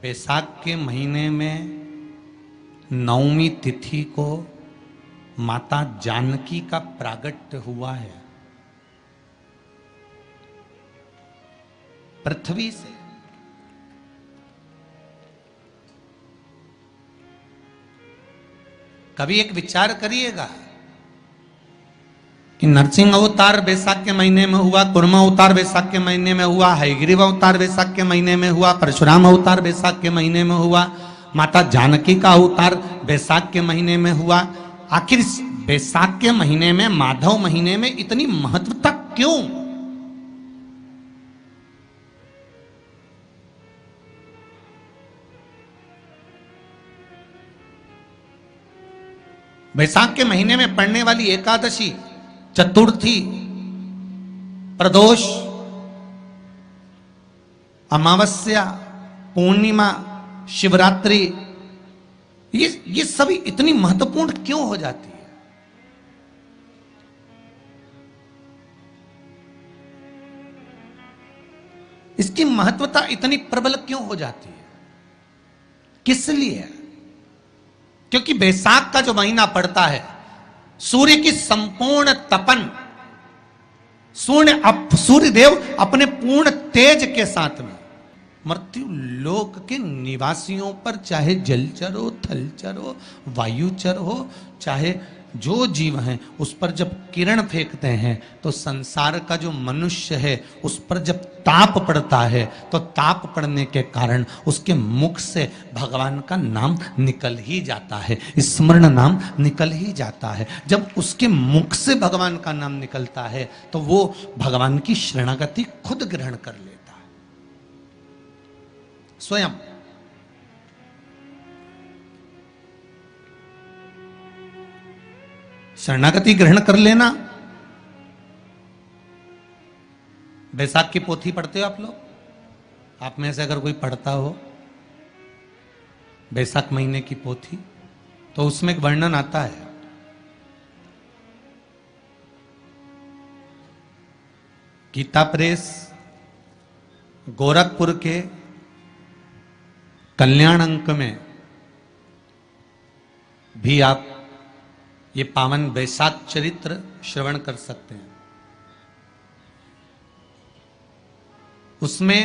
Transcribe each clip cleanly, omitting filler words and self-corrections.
बैसाख के महीने में नवमी तिथि को माता जानकी का प्रागट्य हुआ है। पृथ्वी से कभी एक विचार करिएगा कि नरसिंह अवतार बैसाख के महीने में हुआ, कुर्म अवतार बैसाख के महीने में हुआ, हयग्रीव अवतार बैसाख के महीने में हुआ, परशुराम अवतार बैसाख के महीने में हुआ, माता जानकी का अवतार बैसाख के महीने में हुआ। आखिर बैसाख के महीने में, माधव महीने में इतनी महत्वता क्यों? बैसाख के महीने में पड़ने वाली एकादशी, चतुर्थी, प्रदोष, अमावस्या, पूर्णिमा, शिवरात्रि, ये सभी इतनी महत्वपूर्ण क्यों हो जाती है? इसकी महत्वता इतनी प्रबल क्यों हो जाती है? किस लिए? क्योंकि बैसाख का जो महीना पड़ता है, सूर्य की संपूर्ण तपन, सूर्य देव अपने पूर्ण तेज के साथ में मृत्यु लोक के निवासियों पर, चाहे जलचर हो, थलचर हो, वायुचर हो, चाहे जो जीव हैं, उस पर जब किरण फेंकते हैं तो संसार का जो मनुष्य है उस पर जब ताप पड़ता है तो ताप पड़ने के कारण उसके मुख से भगवान का नाम निकल ही जाता है, स्मरण नाम निकल ही जाता है। जब उसके मुख से भगवान का नाम निकलता है तो वो भगवान की शरणागति खुद ग्रहण कर लेता है स्वयं। शरणागति ग्रहण कर लेना। बैसाख की पोथी पढ़ते हो आप लोग? आप में से अगर कोई पढ़ता हो बैसाख महीने की पोथी, तो उसमें एक वर्णन आता है, गीता प्रेस गोरखपुर के कल्याण अंक में भी आप ये पावन बैसाख चरित्र श्रवण कर सकते हैं। उसमें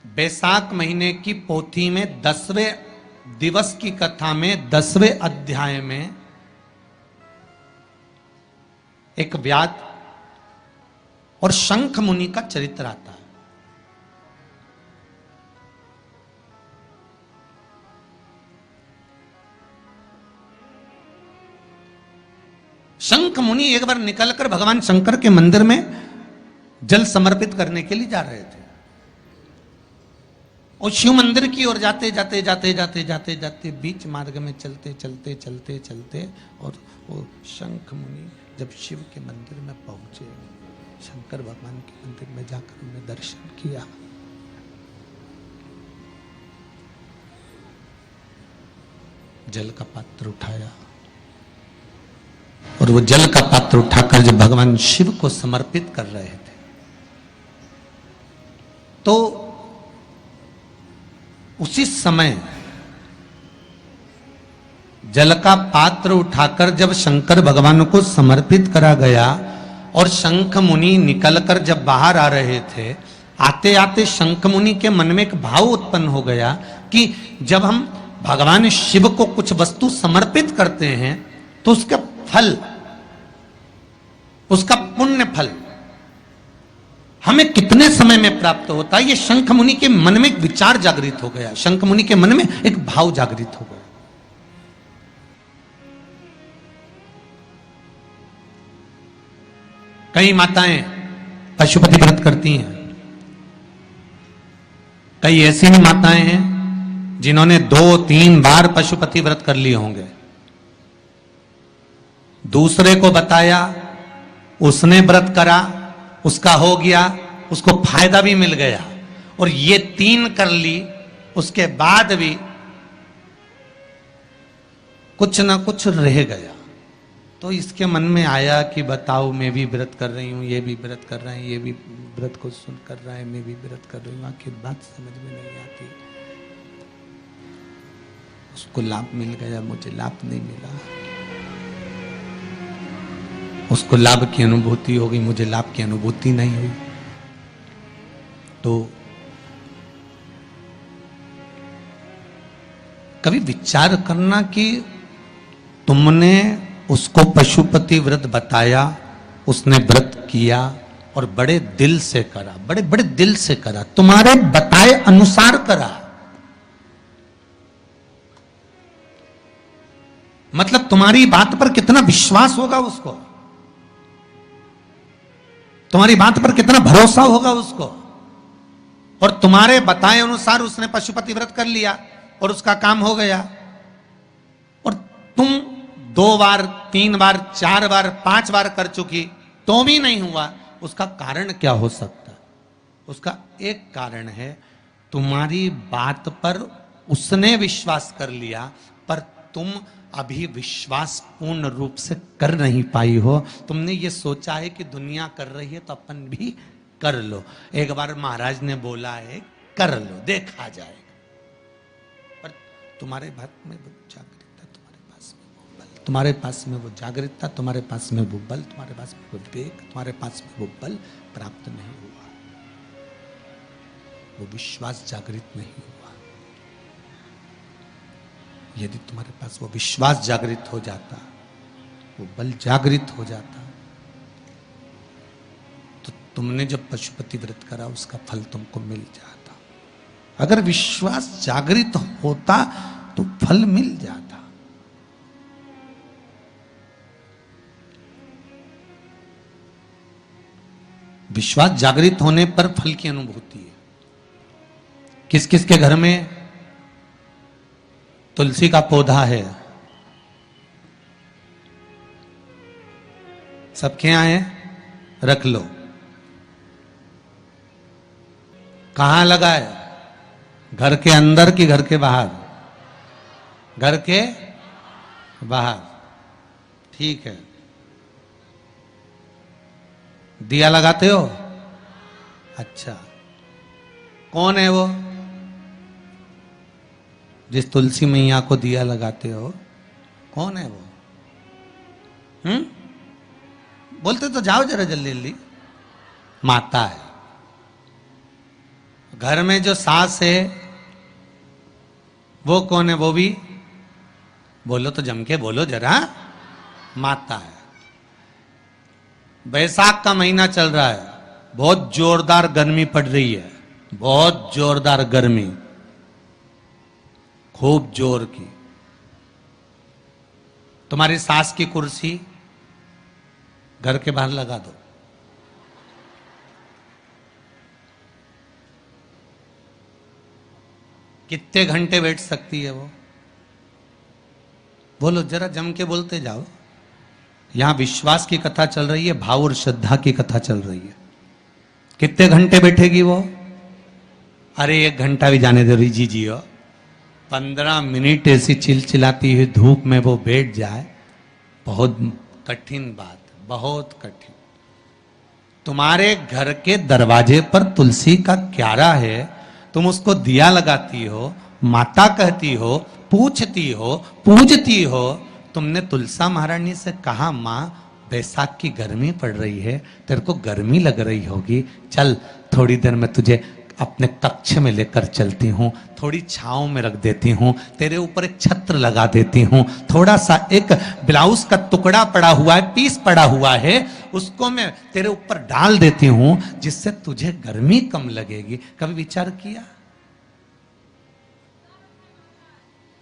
बैसाख महीने की पोथी में 10वें दिवस की कथा में 10वें अध्याय में एक व्याध और शंख मुनि का चरित्र आता है। शंख मुनि एक बार निकलकर भगवान शंकर के मंदिर में जल समर्पित करने के लिए जा रहे थे और शिव मंदिर की ओर जाते जाते जाते जाते जाते जाते बीच मार्ग में चलते चलते चलते चलते और वो शंख मुनि जब शिव के मंदिर में पहुंचे, शंकर भगवान के मंदिर में जाकर उन्हें दर्शन किया, जल का पात्र उठाया और वो जल का पात्र उठाकर जब भगवान शिव को समर्पित कर रहे थे तो उसी समय जल का पात्र उठाकर जब शंकर भगवान को समर्पित करा गया और शंख मुनि निकलकर जब बाहर आ रहे थे, आते आते शंख मुनि के मन में एक भाव उत्पन्न हो गया कि जब हम भगवान शिव को कुछ वस्तु समर्पित करते हैं तो उसका फल, उसका पुण्य फल हमें कितने समय में प्राप्त होता है। ये शंख मुनि के मन में एक विचार जागृत हो गया, शंख मुनि के मन में एक भाव जागृत हो गया। कई माताएं पशुपति व्रत करती हैं, कई ऐसी भी माताएं हैं जिन्होंने 2-3 बार पशुपति व्रत कर लिए होंगे। दूसरे को बताया, उसने व्रत करा, उसका हो गया, उसको फायदा भी मिल गया, और ये 3 कर ली, उसके बाद भी कुछ ना कुछ रह गया। तो इसके मन में आया कि बताओ, मैं भी व्रत कर रही हूँ, ये भी व्रत कर रहे हैं, ये भी व्रत को सुन कर रहा है, मैं भी व्रत कर रही हूँ, आखिर बात समझ में नहीं आती। उसको लाभ मिल गया, मुझे लाभ नहीं मिला। उसको लाभ की अनुभूति हो गई, मुझे लाभ की अनुभूति नहीं हुई। तो कभी विचार करना कि तुमने उसको पशुपति व्रत बताया, उसने व्रत किया और बड़े दिल से करा, बड़े बड़े दिल से करा, तुम्हारे बताए अनुसार करा। मतलब तुम्हारी बात पर कितना विश्वास होगा उसको, तुम्हारी बात पर कितना भरोसा होगा उसको। और तुम्हारे बताए अनुसार उसने पशुपति व्रत कर लिया और उसका काम हो गया। और तुम 2 बार 3 बार 4 बार 5 बार कर चुकी तो भी नहीं हुआ, उसका कारण क्या हो सकता? उसका एक कारण है, तुम्हारी बात पर उसने विश्वास कर लिया पर तुम अभी विश्वास पूर्ण रूप से कर नहीं पाई हो। तुमने ये सोचा है कि दुनिया कर रही है तो अपन भी कर लो। एक बार महाराज ने बोला है कर लो, देखा जाएगा। पर तुम्हारे बात में वो जागृतता, तुम्हारे पास में वो बल, तुम्हारे पास में वो जागृतता, तुम्हारे पास में वो बल, तुम्हारे पास में वो विवेक, तुम्हारे पास में वो बल प्राप्त नहीं हुआ, वो विश्वास जागृत नहीं हुआ। यदि तुम्हारे पास वो विश्वास जागृत हो जाता, वो बल जागृत हो जाता, तो तुमने जब पशुपति व्रत करा उसका फल तुमको मिल जाता। अगर विश्वास जागृत होता तो फल मिल जाता। विश्वास जागृत होने पर फल की अनुभूति है। किस किस के घर में तुलसी का पौधा है? सबके यहां है? रख लो। कहां लगा है? घर के अंदर कि घर के बाहर? घर के बाहर। ठीक है। दिया लगाते हो? अच्छा, कौन है वो जिस तुलसी मैया को दिया लगाते हो? कौन है वो? बोलते तो जाओ जरा जल्दी जल्दी। माता है। घर में जो सास है वो कौन है? वो भी बोलो तो जम के बोलो जरा। माता है। बैसाख का महीना चल रहा है, बहुत जोरदार गर्मी पड़ रही है, बहुत जोरदार गर्मी, खूब जोर की। तुम्हारी सास की कुर्सी घर के बाहर लगा दो। कितने घंटे बैठ सकती है वो? बोलो जरा, जम के बोलते जाओ। यहां विश्वास की कथा चल रही है, भाव और श्रद्धा की कथा चल रही है। कितने घंटे बैठेगी वो? अरे 1 घंटा भी जाने दो रिजी जी हो। 15 मिनट ऐसी चिलचिलाती हुई धूप में वो बैठ जाए, बहुत कठिन बात, बहुत कठिन। तुम्हारे घर के दरवाजे पर तुलसी का क्यारा है, तुम उसको दिया लगाती हो, माता कहती हो, पूछती हो, पूजती हो। तुमने तुलसा महारानी से कहा, माँ बैसाख की गर्मी पड़ रही है, तेरे को गर्मी लग रही होगी, चल थोड़ी देर में तुझे अपने कक्ष में लेकर चलती हूँ, थोड़ी छांव में रख देती हूँ, तेरे ऊपर एक छत्र लगा देती हूँ, थोड़ा सा एक ब्लाउज का टुकड़ा पड़ा हुआ है, पीस पड़ा हुआ है, उसको मैं तेरे ऊपर डाल देती हूँ, जिससे तुझे गर्मी कम लगेगी। कभी विचार किया?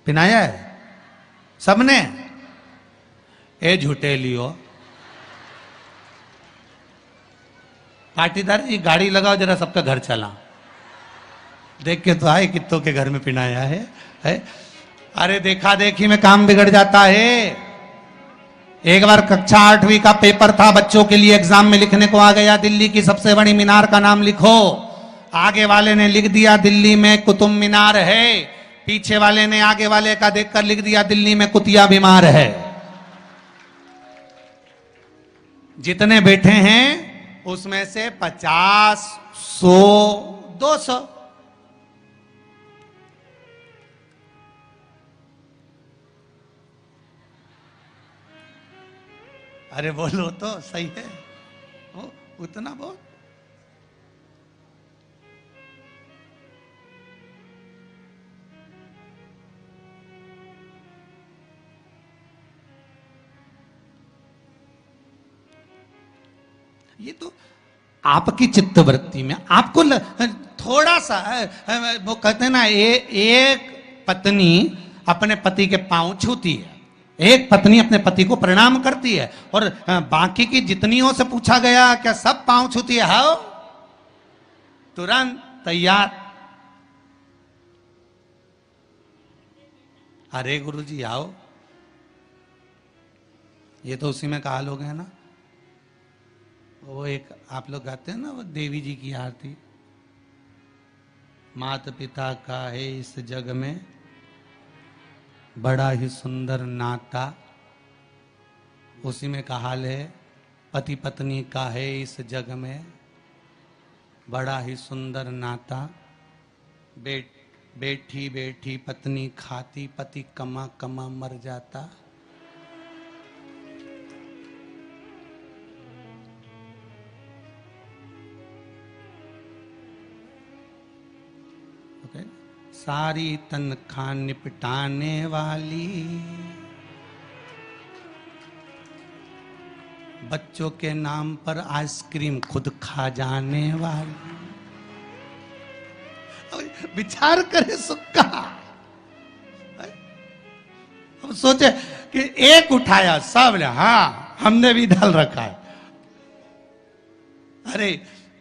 पिनाया है सबने? ए झूठे लियो। पाटीदार जी गाड़ी लगाओ जरा, सबका घर चला। देख के तो आए कित्तों के घर में पिनाया है? अरे देखा देखी में काम बिगड़ जाता है। एक बार कक्षा 8वीं का पेपर था, बच्चों के लिए एग्जाम में लिखने को आ गया, दिल्ली की सबसे बड़ी मीनार का नाम लिखो। आगे वाले ने लिख दिया दिल्ली में कुतुब मीनार है, पीछे वाले ने आगे वाले का देखकर लिख दिया दिल्ली में कुतिया बीमार है। जितने बैठे हैं उसमें से 50, 100, 200 अरे बोलो तो सही है, उतना बहुत। ये तो आपकी चित्तवृत्ति में आपको थोड़ा सा वो कहते हैं ना, एक पत्नी अपने पति के पांव छूती है, एक पत्नी अपने पति को प्रणाम करती है, और बाकी की जितनियों से पूछा गया क्या सब पांव छूती है? हाँ, तुरंत तैयार। अरे गुरुजी आओ, ये तो उसी में कहा लोग है ना, वो एक आप लोग गाते हैं ना, वो देवी जी की आरती, माता पिता का है इस जग में बड़ा ही सुंदर नाता, उसी में का हाल है पति पत्नी का है इस जग में बड़ा ही सुंदर नाता, बैठी बैठी पत्नी खाती, पति कमा कमा मर जाता। सारी तनख्वाह निपटाने वाली, बच्चों के नाम पर आइसक्रीम खुद खा जाने वाली। विचार करे सुक्का, अब सोचे कि एक उठाया सब ने, हाँ हमने भी डाल रखा है। अरे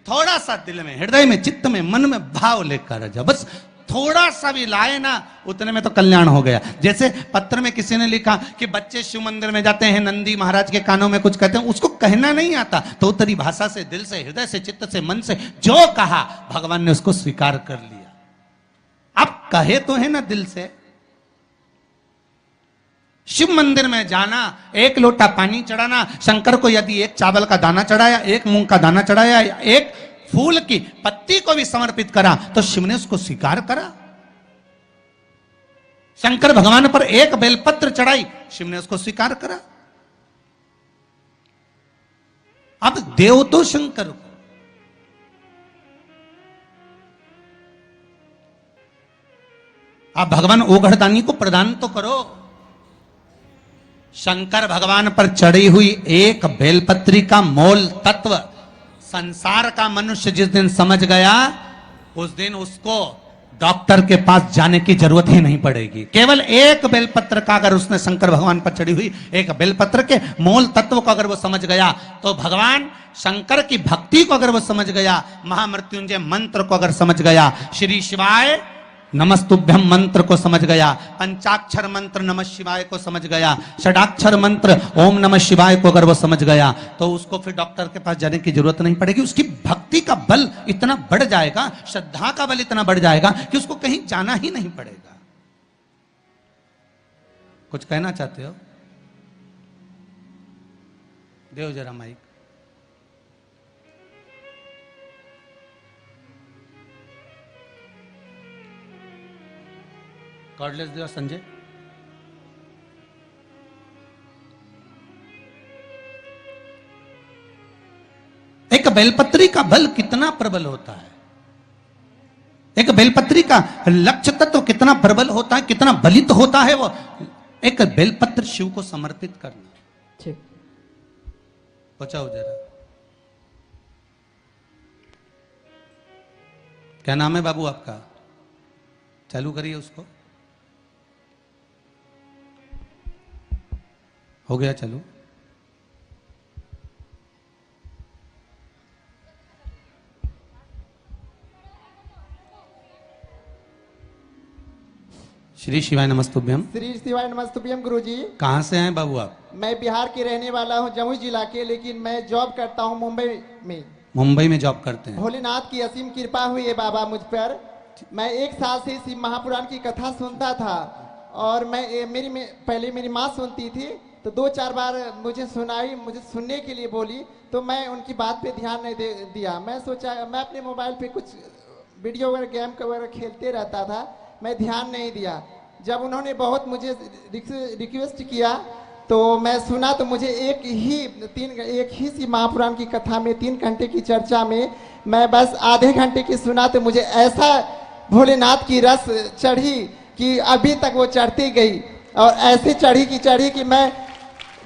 थोड़ा सा दिल में, हृदय में, चित्त में, मन में भाव लेकर जा, बस थोड़ा सा भी लाए ना, उतने में तो कल्याण हो गया। जैसे पत्र में किसी ने लिखा कि बच्चे शिव मंदिर में जाते हैं, नंदी महाराज के कानों में कुछ कहते हैं, उसको कहना नहीं आता, तो उत्तरी भाषा से, दिल से, हृदय से, चित्त से, मन से जो कहा भगवान ने उसको स्वीकार कर लिया। अब कहे तो है ना दिल से। शिव मंदिर में जाना, एक लोटा पानी चढ़ाना, शंकर को यदि एक चावल का दाना चढ़ाया, एक मूंग का दाना चढ़ाया, एक फूल की पत्ती को भी समर्पित करा, तो शिव ने उसको स्वीकार करा। शंकर भगवान पर एक बेलपत्र चढ़ाई, शिव ने उसको स्वीकार करा। अब देव तो शंकर को, आप भगवान ओघड़दानी को प्रदान तो करो। शंकर भगवान पर चढ़ी हुई एक बेलपत्री का मोल तत्व संसार का मनुष्य जिस दिन समझ गया, उस दिन उसको डॉक्टर के पास जाने की जरूरत ही नहीं पड़ेगी। केवल एक बेलपत्र का अगर उसने शंकर भगवान पर चढ़ी हुई एक बेलपत्र के मोल तत्व को अगर वो समझ गया, तो भगवान शंकर की भक्ति को अगर वो समझ गया, महामृत्युंजय मंत्र को अगर समझ गया, श्री शिवाय नमस्तुभ्यम मंत्र को समझ गया, पंचाक्षर मंत्र नमः शिवाय को समझ गया, षडाक्षर मंत्र ओम नमः शिवाय को अगर वो समझ गया, तो उसको फिर डॉक्टर के पास जाने की जरूरत नहीं पड़ेगी। उसकी भक्ति का बल इतना बढ़ जाएगा, श्रद्धा का बल इतना बढ़ जाएगा कि उसको कहीं जाना ही नहीं पड़ेगा। कुछ कहना चाहते हो? देव जरा माइक। कॉर्डलेस दिया संजय। एक बेलपत्री का बल कितना प्रबल होता है, एक बेलपत्री का लक्ष्य तत्व कितना प्रबल होता है, कितना बलित होता है वो। एक बेलपत्र शिव को समर्पित करना। ठीक, बचाओ जरा। क्या नाम है बाबू आपका? चालू करिए उसको। हो गया, चलो। श्री शिवाय नमस्तुभ्यम। श्री शिवाय नमस्तुभ्यम गुरुजी। कहाँ से हैं बाबू आप? मैं बिहार के रहने वाला हूँ, जमुई जिला के, लेकिन मैं जॉब करता हूँ मुंबई में। मुंबई में जॉब करते हैं। भोलेनाथ की असीम कृपा हुई है बाबा मुझ पर। मैं 1 साल से शिव महापुराण की कथा सुनता था, और पहले मेरी माँ सुनती थी, तो 2-4 बार मुझे सुनाई, मुझे सुनने के लिए बोली, तो मैं उनकी बात पे ध्यान नहीं दिया। मैं सोचा, मैं अपने मोबाइल पे कुछ वीडियो वगैरह गेम वगैरह खेलते रहता था, मैं ध्यान नहीं दिया। जब उन्होंने बहुत मुझे रिक्वेस्ट किया, तो मैं सुना तो मुझे एक ही सी महापुराण की कथा में 3 घंटे की चर्चा में मैं बस आधे घंटे की सुना तो मुझे ऐसा भोलेनाथ की रस चढ़ी कि अभी तक वो चढ़ती गई और ऐसी चढ़ी कि मैं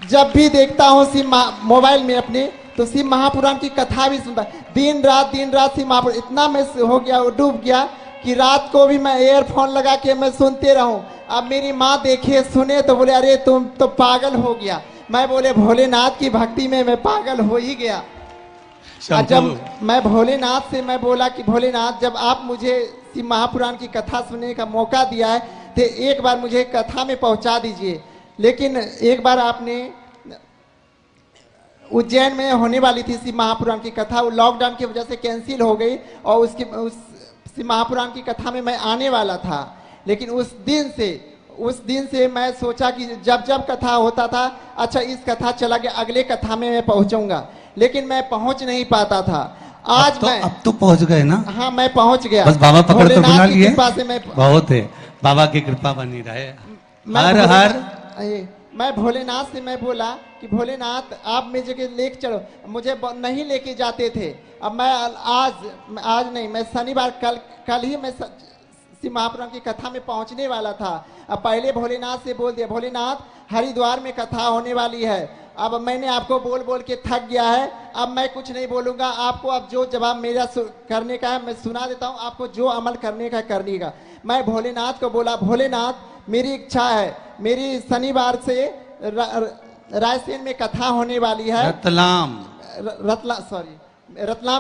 जब भी देखता हूँ मोबाइल में अपने तो शिव महापुराण की कथा भी सुनता। दिन रात शिव महापुराण इतना मैं हो गया, डूब गया कि रात को भी मैं ईयरफोन लगा के मैं सुनते रहूं। अब मेरी माँ देखे सुने तो बोले अरे तुम तो पागल हो गया। मैं बोले भोलेनाथ की भक्ति में मैं पागल हो ही गया। जब मैं भोलेनाथ से मैं बोला कि भोलेनाथ जब आप मुझे शिव महापुराण की कथा सुनने का मौका दिया है तो एक बार मुझे कथा में पहुंचा दीजिए। लेकिन एक बार आपने उज्जैन में होने वाली थी शिव महापुराण की कथा, वो लॉकडाउन की वजह से कैंसिल हो गई और उस शिव महापुराण की कथा में मैं आने वाला था। लेकिन उस दिन से मैं सोचा कि जब कथा होता था अच्छा इस कथा चला गया, अगले कथा में मैं पहुंचूंगा, लेकिन मैं पहुंच नहीं पाता था। आज अब तो पहुंच गए ना। हाँ मैं पहुंच गया, बस बाबा पकड़ तो बुला लिए। मैं बहुत है, बाबा की कृपा बनी रहे। मैं भोलेनाथ से मैं बोला कि भोलेनाथ आप मेरी जगह लेके चलो, मुझे नहीं लेके जाते थे। अब मैं आज नहीं, मैं शनिवार कल ही मैं शिव महापुराण की कथा में पहुंचने वाला था। अब पहले भोलेनाथ से बोल दिया भोलेनाथ हरिद्वार में कथा होने वाली है। अब मैंने आपको बोल के थक गया है, अब मैं कुछ नहीं बोलूंगा आपको। अब जो जवाब मेरा करने का है मैं सुना देता हूं, आपको जो अमल करने का करने का। मैं भोलेनाथ को बोला रत्नाम मेरी इच्छा है, मेरी शनिवार से रायसेन में कथा होने वाली है। रतलाम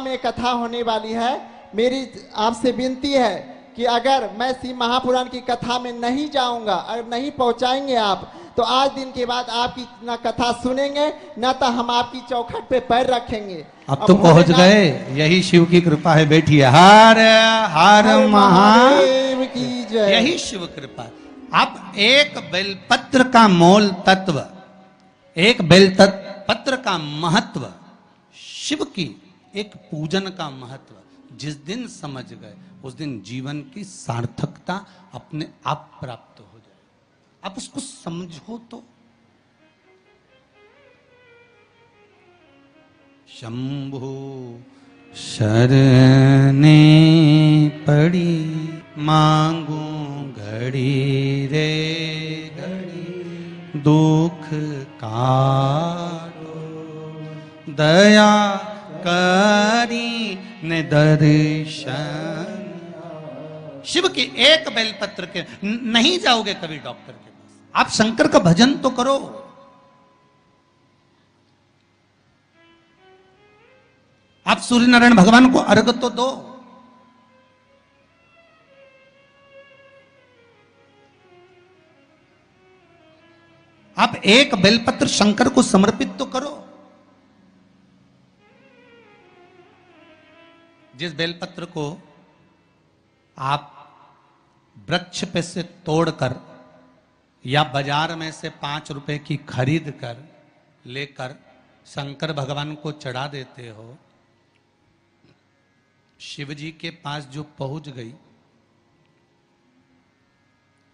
में कथा होने वाली है। मेरी आपसे विनती है कि अगर मैं शिव महापुराण की कथा में नहीं जाऊंगा, अगर नहीं पहुंचाएंगे आप, तो आज दिन के बाद आपकी ना कथा सुनेंगे ना तो हम आपकी चौखट पे पैर रखेंगे। अब तो पहुंच गए, यही शिव की कृपा है। बैठिए। हर हर महादेव की जय। यही शिव कृपा। अब एक बेलपत्र का मोल तत्व, एक बेलपत्र का महत्व, शिव की एक पूजन का महत्व जिस दिन समझ गए उस दिन जीवन की सार्थकता अपने आप प्राप्त हो जाए। आप उसको समझो तो। शंभु शरणे पड़ी मांगू घड़ी रे घड़ी, दुख कारो दया करी ने दर्शन। शिव की एक बेलपत्र के नहीं जाओगे कभी डॉक्टर के पास, आप शंकर का भजन तो करो। आप सूर्य नारायण भगवान को अर्घ तो दो। आप एक बेलपत्र शंकर को समर्पित तो करो। जिस बेलपत्र को आप वृक्ष पे से तोड़कर या बाजार में से 5 रुपए की खरीद कर लेकर शंकर भगवान को चढ़ा देते हो, शिव जी के पास जो पहुंच गई,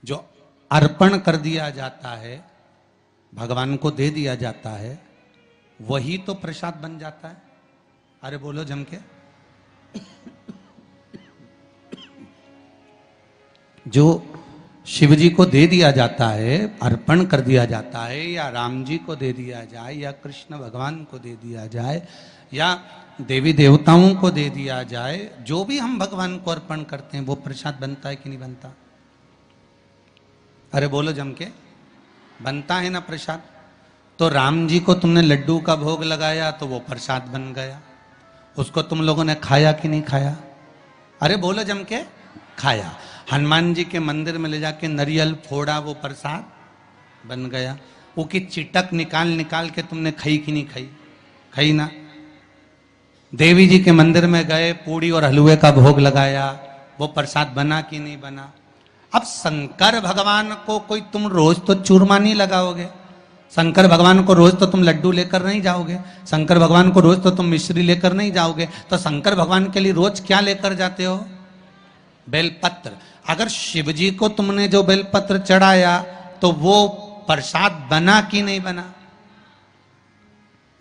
जो अर्पण कर दिया जाता है, भगवान को दे दिया जाता है, वही तो प्रसाद बन जाता है। अरे बोलो जम के। जो शिव जी को दे दिया जाता है, अर्पण कर दिया जाता है, या राम जी को दे दिया जाए, या कृष्ण भगवान को दे दिया जाए, या देवी देवताओं को दे दिया जाए, जो भी हम भगवान को अर्पण करते हैं वो प्रसाद बनता है कि नहीं बनता? अरे बोलो जम के। बनता है ना प्रसाद। तो राम जी को तुमने लड्डू का भोग लगाया तो वो प्रसाद बन गया, उसको तुम लोगों ने खाया कि नहीं खाया? अरे बोलो जम के। खाया। हनुमान जी के मंदिर में ले जाके नरियल फोड़ा, वो प्रसाद बन गया। वो की चिटक निकाल निकाल के तुमने खाई कि नहीं खाई? खाई ना। देवी जी के मंदिर में गए, पूड़ी और हलवे का भोग लगाया, वो प्रसाद बना कि नहीं बना? अब शंकर भगवान को कोई तुम रोज तो चूरमा नहीं लगाओगे, शंकर भगवान को रोज तो तुम लड्डू लेकर नहीं जाओगे, शंकर भगवान को रोज तो तुम मिश्री लेकर नहीं जाओगे। तो शंकर भगवान के लिए रोज क्या लेकर जाते हो? बेलपत्र। अगर शिव जी को तुमने जो बेलपत्र चढ़ाया तो वो प्रसाद बना कि नहीं बना?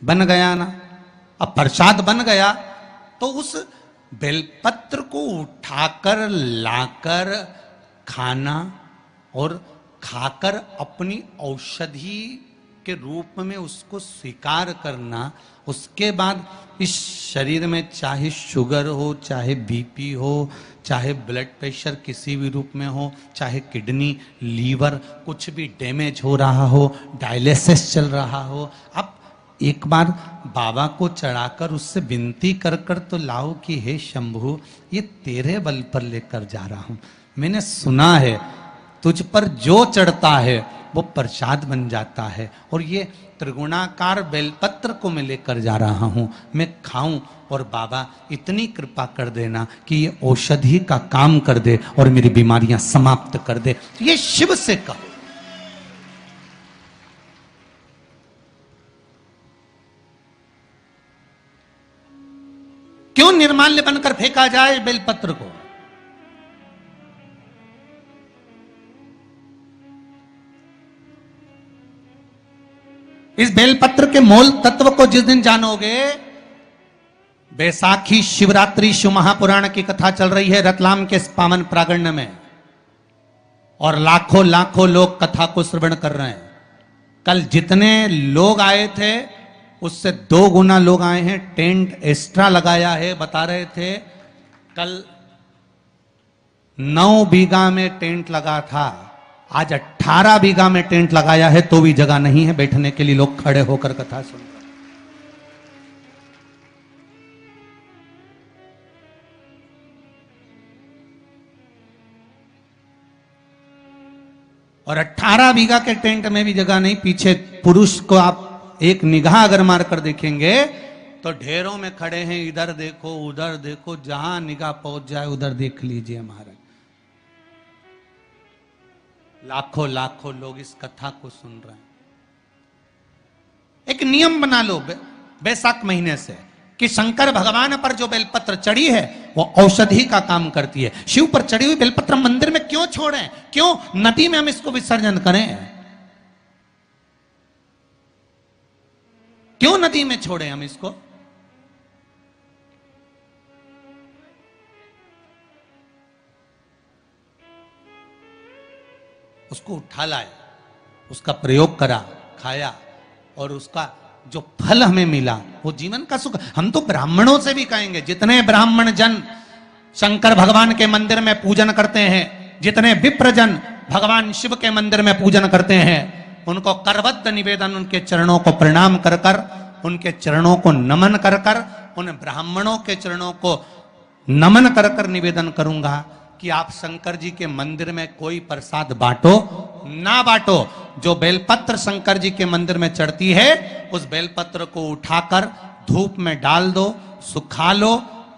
बन गया ना। अब प्रसाद बन गया तो उस बेलपत्र को उठाकर लाकर खाना और खाकर अपनी औषधि के रूप में उसको स्वीकार करना, उसके बाद इस शरीर में चाहे शुगर हो, चाहे बीपी हो, चाहे ब्लड प्रेशर किसी भी रूप में हो, चाहे किडनी लीवर कुछ भी डैमेज हो रहा हो, डायलिसिस चल रहा हो, अब एक बार बाबा को चढ़ाकर उससे विनती कर कर तो लाओ कि हे शंभु, ये तेरे बल पर लेकर जा रहा हूं। मैंने सुना है तुझ पर जो चढ़ता है वो प्रसाद बन जाता है, और ये त्रिगुणाकार बेलपत्र को मैं लेकर जा रहा हूं, मैं खाऊं और बाबा इतनी कृपा कर देना कि ये औषधि का काम कर दे और मेरी बीमारियां समाप्त कर दे। ये शिव से कहो। क्यों निर्माल्य बनकर फेंका जाए बेलपत्र को? इस बेलपत्र के मूल तत्व को जिस दिन जानोगे, बैसाखी शिवरात्रि शिव महापुराण की कथा चल रही है रतलाम के पावन प्रांगण में, और लाखों लाखों लोग कथा को श्रवण कर रहे हैं। कल जितने लोग आए थे उससे 2 गुना लोग आए हैं, टेंट एक्स्ट्रा लगाया है। बता रहे थे कल 9 बीघा में टेंट लगा था, आज 18 बीघा में टेंट लगाया है, तो भी जगह नहीं है बैठने के लिए, लोग खड़े होकर कथा सुन रहे हैं। और 18 बीघा के टेंट में भी जगह नहीं। पीछे पुरुष को आप एक निगाह अगर मारकर देखेंगे तो ढेरों में खड़े हैं, इधर देखो उधर देखो, जहां निगाह पहुंच जाए उधर देख लीजिए। हमारे लाखों लाखों लोग इस कथा को सुन रहे हैं। एक नियम बना लो बैसाख महीने से कि शंकर भगवान पर जो बेलपत्र चढ़ी है वो औषधि का काम करती है। शिव पर चढ़ी हुई बेलपत्र मंदिर में क्यों छोड़ें? क्यों नदी में हम इसको विसर्जन करें? क्यों नदी में छोड़ें हम इसको? उसको उठा लाए, उसका प्रयोग करा, खाया, और उसका जो फल हमें मिला वो जीवन का सुख। हम तो ब्राह्मणों से भी कहेंगे, जितने ब्राह्मण जन शंकर भगवान के मंदिर में पूजन करते हैं, जितने विप्र जन भगवान शिव के मंदिर में पूजन करते हैं, उनको करबद्ध निवेदन, उनके चरणों को प्रणाम कर कर, उनके चरणों को नमन कर कर, उन ब्राह्मणों के चरणों को नमन कर कर निवेदन करूंगा कि आप शंकर जी के मंदिर में कोई प्रसाद बांटो ना बांटो, जो बेलपत्र शंकर जी के मंदिर में चढ़ती है उस बेलपत्र को उठाकर धूप में डाल दो, सुखा लो,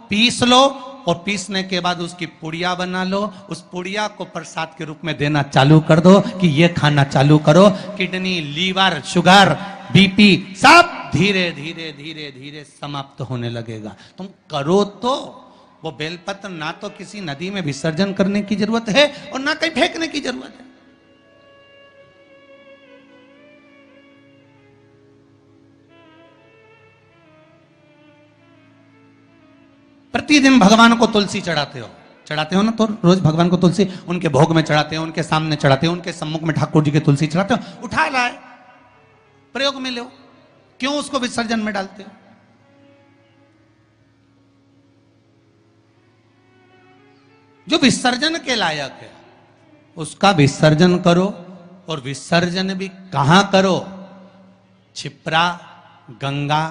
पीस लो, और पीसने के बाद उसकी पुड़िया बना लो। उस पुड़िया को प्रसाद के रूप में देना चालू कर दो कि ये खाना चालू करो। किडनी, लीवर, शुगर, बीपी सब धीरे धीरे धीरे धीरे समाप्त होने लगेगा। तुम करो तो। वो बेलपत्र ना तो किसी नदी में विसर्जन करने की जरूरत है और ना कहीं फेंकने की जरूरत है। प्रतिदिन भगवान को तुलसी चढ़ाते हो ना? तो रोज भगवान को तुलसी उनके भोग में चढ़ाते हो, उनके सामने चढ़ाते हो, उनके सम्मुख में ठाकुर जी के तुलसी चढ़ाते हो। उठा लाए, प्रयोग में लो, क्यों उसको विसर्जन में डालते हो? जो विसर्जन के लायक है उसका विसर्जन करो, और विसर्जन भी कहां करो? क्षिप्रा, गंगा,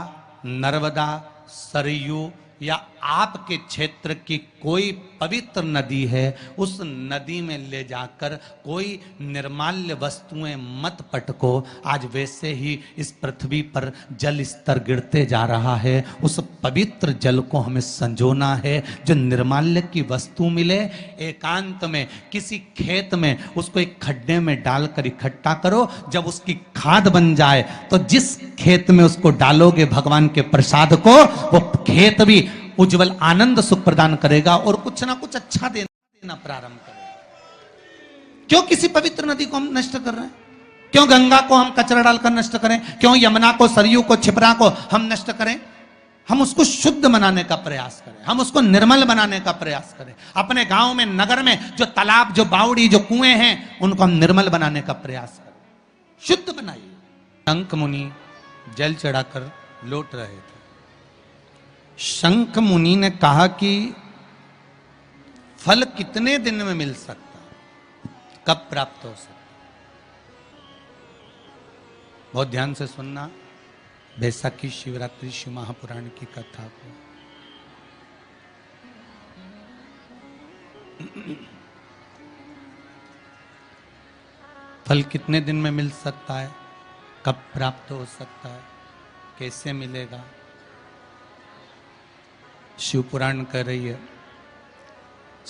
नर्मदा, सरयू या आपके क्षेत्र की कोई पवित्र नदी है, उस नदी में ले जाकर कोई निर्माल्य वस्तुएं मत पटको। आज वैसे ही इस पृथ्वी पर जल स्तर गिरते जा रहा है, उस पवित्र जल को हमें संजोना है। जो निर्माल्य की वस्तु मिले, एकांत में किसी खेत में उसको एक खड्डे में डालकर इकट्ठा करो। जब उसकी खाद बन जाए तो जिस खेत में उसको डालोगे भगवान के प्रसाद को, वो खेत भी उज्जवल आनंद सुख प्रदान करेगा और कुछ ना कुछ अच्छा देना प्रारंभ करेगा। क्यों किसी पवित्र नदी को हम नष्ट कर रहे हैं? क्यों क्यों गंगा को हम कचरा डालकर नष्ट करें? क्यों यमुना को, सरयू को, छिपरा को हम नष्ट करें? हम उसको शुद्ध बनाने का प्रयास करें, हम उसको निर्मल बनाने का प्रयास करें। अपने गांव में, नगर में जो तालाब, जो बावड़ी, जो कुएं हैं, उनको हम निर्मल बनाने का प्रयास करें, शुद्ध बनाइए। शंख मुनि जल चढ़ाकर लौट रहे थे। शंख मुनि ने कहा कि फल कितने दिन में मिल सकता, कब प्राप्त हो सकता? बहुत ध्यान से सुनना, बैसाखी शिवरात्रि शिव महापुराण की कथा को। फल कितने दिन में मिल सकता है, कब प्राप्त हो सकता है, कैसे मिलेगा? शिव पुराण कह रही है।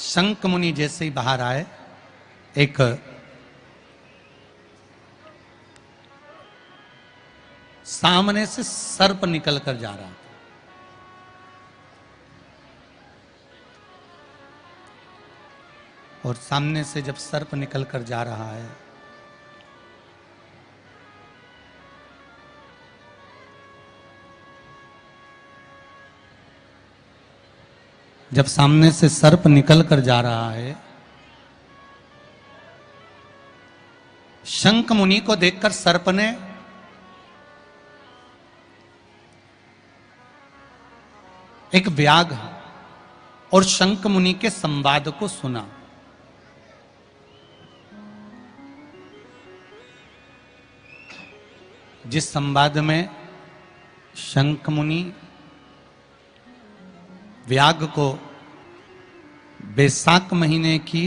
शंख मुनि जैसे ही बाहर आए, एक सामने से सर्प निकल कर जा रहा था। और सामने से जब सर्प निकल कर जा रहा है, जब सामने से सर्प निकल कर जा रहा है, शंख मुनि को देखकर सर्प ने एक व्याघ्र और शंख मुनि के संवाद को सुना। जिस संवाद में शंख मुनि व्याघ्र को बैसाख महीने की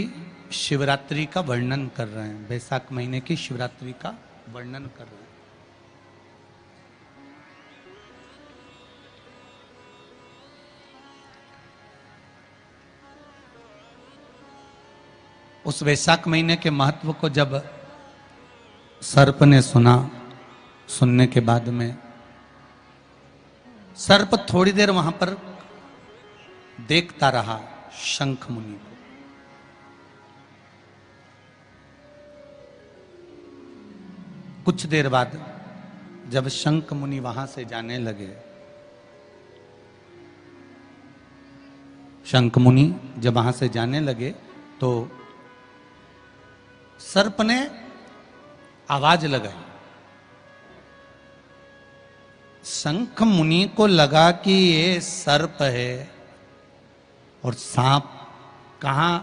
शिवरात्रि का वर्णन कर रहे हैं, बैसाख महीने की शिवरात्रि का वर्णन कर रहे हैं। उस वैशाख महीने के महत्व को जब सर्प ने सुना, सुनने के बाद में सर्प थोड़ी देर वहां पर देखता रहा शंख मुनि को। कुछ देर बाद जब शंख मुनि वहां से जाने लगे, शंख मुनि जब वहां से जाने लगे तो सर्प ने आवाज लगाई। शंख मुनि को लगा कि ये सर्प है और सांप कहां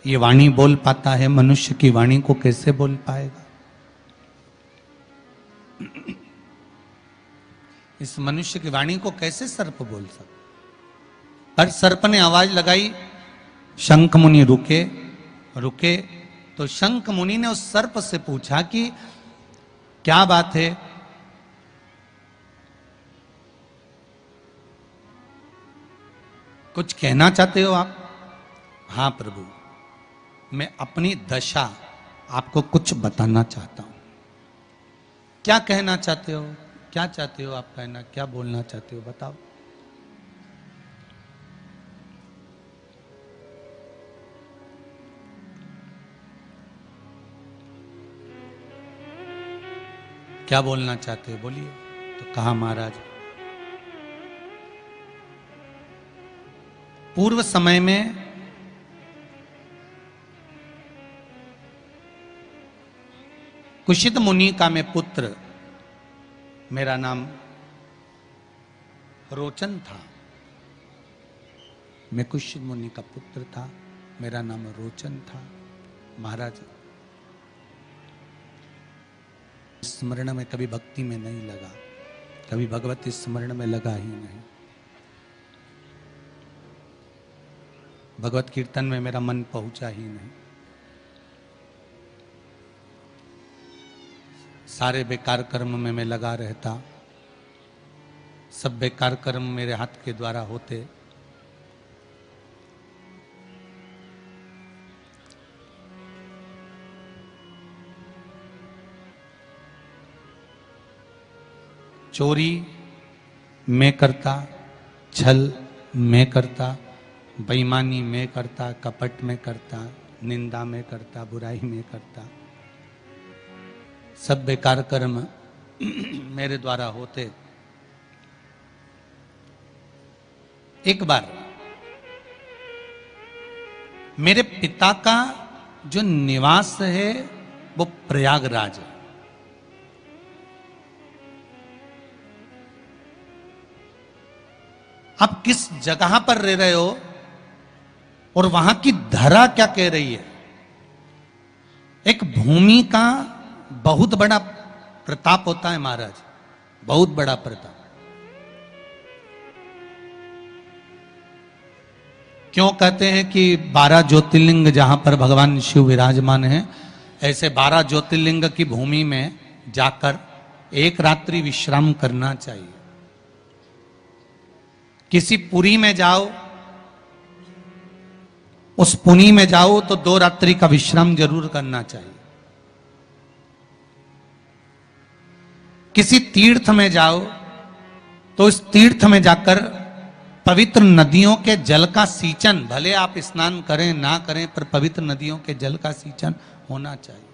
ये वाणी बोल पाता है, मनुष्य की वाणी को कैसे बोल पाएगा? इस मनुष्य की वाणी को कैसे सर्प बोल सकता? पर सर्प ने आवाज लगाई, शंख मुनि रुके। तो शंख मुनि ने उस सर्प से पूछा कि क्या बात है? कुछ कहना चाहते हो आप? हाँ प्रभु, मैं अपनी दशा आपको कुछ बताना चाहता हूं। क्या कहना चाहते हो? क्या चाहते हो आप कहना? क्या बोलना चाहते हो? बताओ। क्या बोलना चाहते हो? बोलिए। तो कहा, महाराज, पूर्व समय में कुशित मुनि का मैं पुत्र, मेरा नाम रोचन था। मैं कुशित मुनि का पुत्र था, मेरा नाम रोचन था। महाराज, स्मरण में कभी भक्ति में नहीं लगा, कभी भगवती स्मरण में लगा ही नहीं। भगवत कीर्तन में मेरा मन पहुंचा ही नहीं। सारे बेकार कर्म में मैं लगा रहता, सब बेकार कर्म मेरे हाथ के द्वारा होते। चोरी मैं करता, छल मैं करता, बेईमानी मैं करता, कपट में करता, निंदा में करता, बुराई में करता, सब बेकार कर्म मेरे द्वारा होते। एक बार मेरे पिता का जो निवास है वो प्रयागराज है। आप किस जगह पर रह रहे हो और वहां की धरा क्या कह रही है? एक भूमि का बहुत बड़ा प्रताप होता है महाराज, बहुत बड़ा प्रताप। क्यों कहते हैं कि 12 ज्योतिर्लिंग जहां पर भगवान शिव विराजमान हैं, ऐसे 12 ज्योतिर्लिंग की भूमि में जाकर एक रात्रि विश्राम करना चाहिए। किसी पुरी में जाओ, उस पुरी में जाओ तो 2 रात्रि का विश्राम जरूर करना चाहिए। किसी तीर्थ में जाओ तो इस तीर्थ में जाकर पवित्र नदियों के जल का सींचन, भले आप स्नान करें ना करें, पर पवित्र नदियों के जल का सींचन होना चाहिए।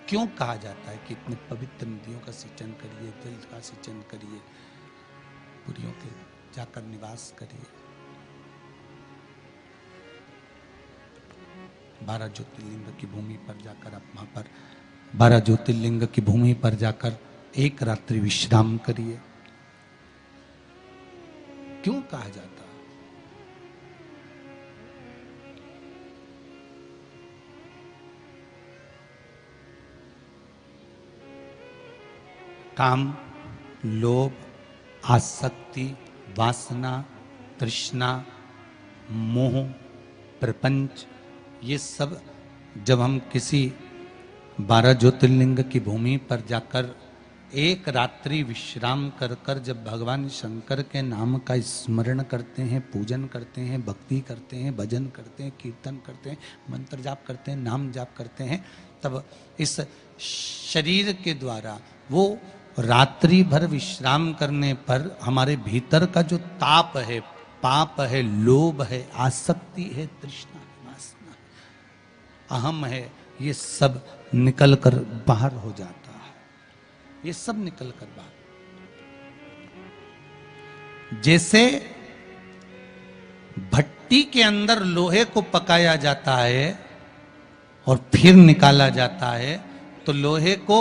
क्यों कहा जाता है कि इतने पवित्र नदियों का सिंचन करिए, जल का सिंचन करिए, पुरियों के जाकर निवास करिए। 12 ज्योतिर्लिंग की भूमि पर जाकर आप वहां पर 12 ज्योतिर्लिंग की भूमि पर जाकर एक रात्रि विश्राम करिए। क्यों कहा जाता है? काम, लोभ, आसक्ति, वासना, तृष्णा, मोह, प्रपंच, ये सब जब हम किसी 12 ज्योतिर्लिंग की भूमि पर जाकर एक रात्रि विश्राम कर कर जब भगवान शंकर के नाम का स्मरण करते हैं, पूजन करते हैं, भक्ति करते हैं, भजन करते हैं, कीर्तन करते हैं, मंत्र जाप करते हैं, नाम जाप करते हैं, तब इस शरीर के द्वारा वो रात्रि भर विश्राम करने पर हमारे भीतर का जो ताप है, पाप है, लोभ है, आसक्ति है, तृष्णा है, वासना है, अहम है, ये सब निकल कर बाहर हो जाता है। ये सब निकल कर बाहर, जैसे भट्टी के अंदर लोहे को पकाया जाता है और फिर निकाला जाता है, तो लोहे को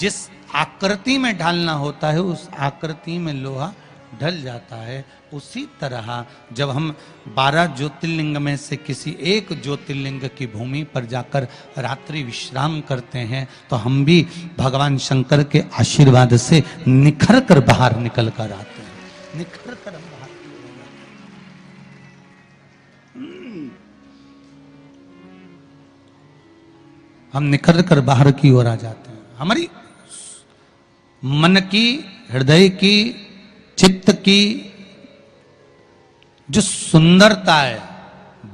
जिस आकृति में ढालना होता है उस आकृति में लोहा ढल जाता है। उसी तरह जब हम 12 ज्योतिर्लिंग में से किसी एक ज्योतिर्लिंग की भूमि पर जाकर रात्रि विश्राम करते हैं तो हम भी भगवान शंकर के आशीर्वाद से निखर कर बाहर निकल कर आते हैं। निखर कर बाहर, हम निखर कर बाहर की ओर आ जाते हैं। हमारी मन की, हृदय की, चित्त की जो सुंदरता है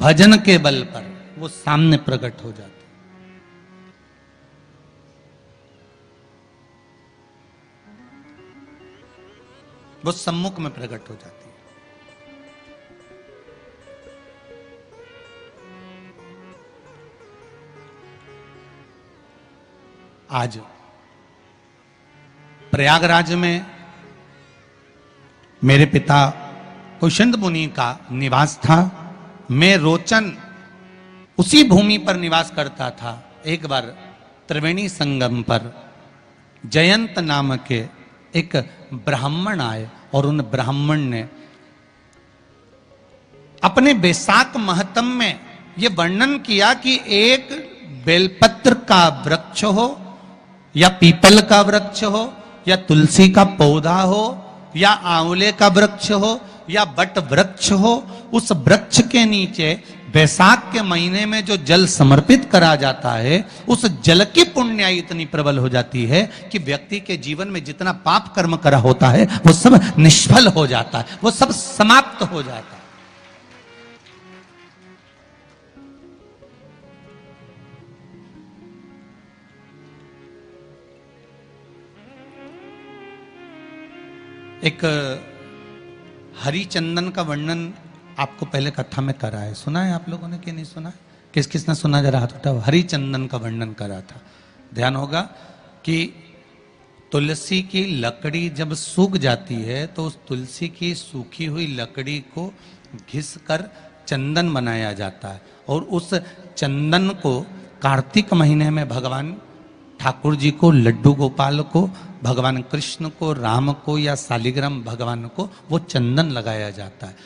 भजन के बल पर, वो सामने प्रकट हो जाती है। वो सम्मुख में प्रकट हो जाती है। आज प्रयागराज में मेरे पिता कुशिंद मुनि का निवास था। मैं रोचन उसी भूमि पर निवास करता था। एक बार त्रिवेणी संगम पर जयंत नाम के एक ब्राह्मण आए और उन ब्राह्मण ने अपने बैसाख महत्म में यह वर्णन किया कि एक बेलपत्र का वृक्ष हो या पीपल का वृक्ष हो या तुलसी का पौधा हो या आंवले का वृक्ष हो या बट वृक्ष हो, उस वृक्ष के नीचे बैसाख के महीने में जो जल समर्पित करा जाता है, उस जल की पुण्याई इतनी प्रबल हो जाती है कि व्यक्ति के जीवन में जितना पाप कर्म करा होता है वो सब निष्फल हो जाता है, वो सब समाप्त हो जाता है। एक हरिचंदन का वर्णन आपको पहले कथा में करा है, सुना है आप लोगों ने कि नहीं सुना है? किस किसने सुना, जरा हाथ उठाओ। हरिचंदन का वर्णन करा था। ध्यान होगा कि तुलसी की लकड़ी जब सूख जाती है तो उस तुलसी की सूखी हुई लकड़ी को घिस कर चंदन बनाया जाता है, और उस चंदन को कार्तिक महीने में भगवान ठाकुर जी को, लड्डू गोपाल को, भगवान कृष्ण को, राम को या शालिग्राम भगवान को वो चंदन लगाया जाता है।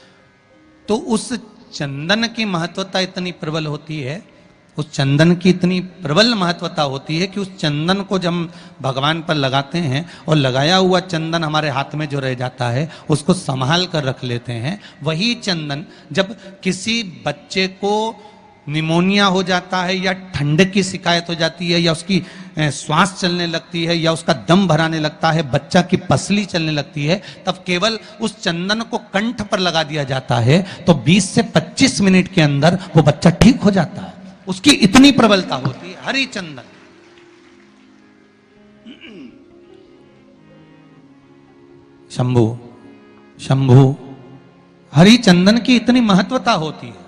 तो उस चंदन की महत्वता इतनी प्रबल होती है, उस चंदन की इतनी प्रबल महत्वता होती है कि उस चंदन को जब हम भगवान पर लगाते हैं और लगाया हुआ चंदन हमारे हाथ में जो रह जाता है उसको संभाल कर रख लेते हैं। वही चंदन जब किसी बच्चे को निमोनिया हो जाता है या ठंड की शिकायत हो जाती है या उसकी श्वास चलने लगती है या उसका दम भराने लगता है, बच्चा की पसली चलने लगती है, तब केवल उस चंदन को कंठ पर लगा दिया जाता है तो 20 से 25 मिनट के अंदर वो बच्चा ठीक हो जाता है। उसकी इतनी प्रबलता होती है हरि चंदन। शंभु शंभु हरि चंदन की इतनी महत्वता होती है।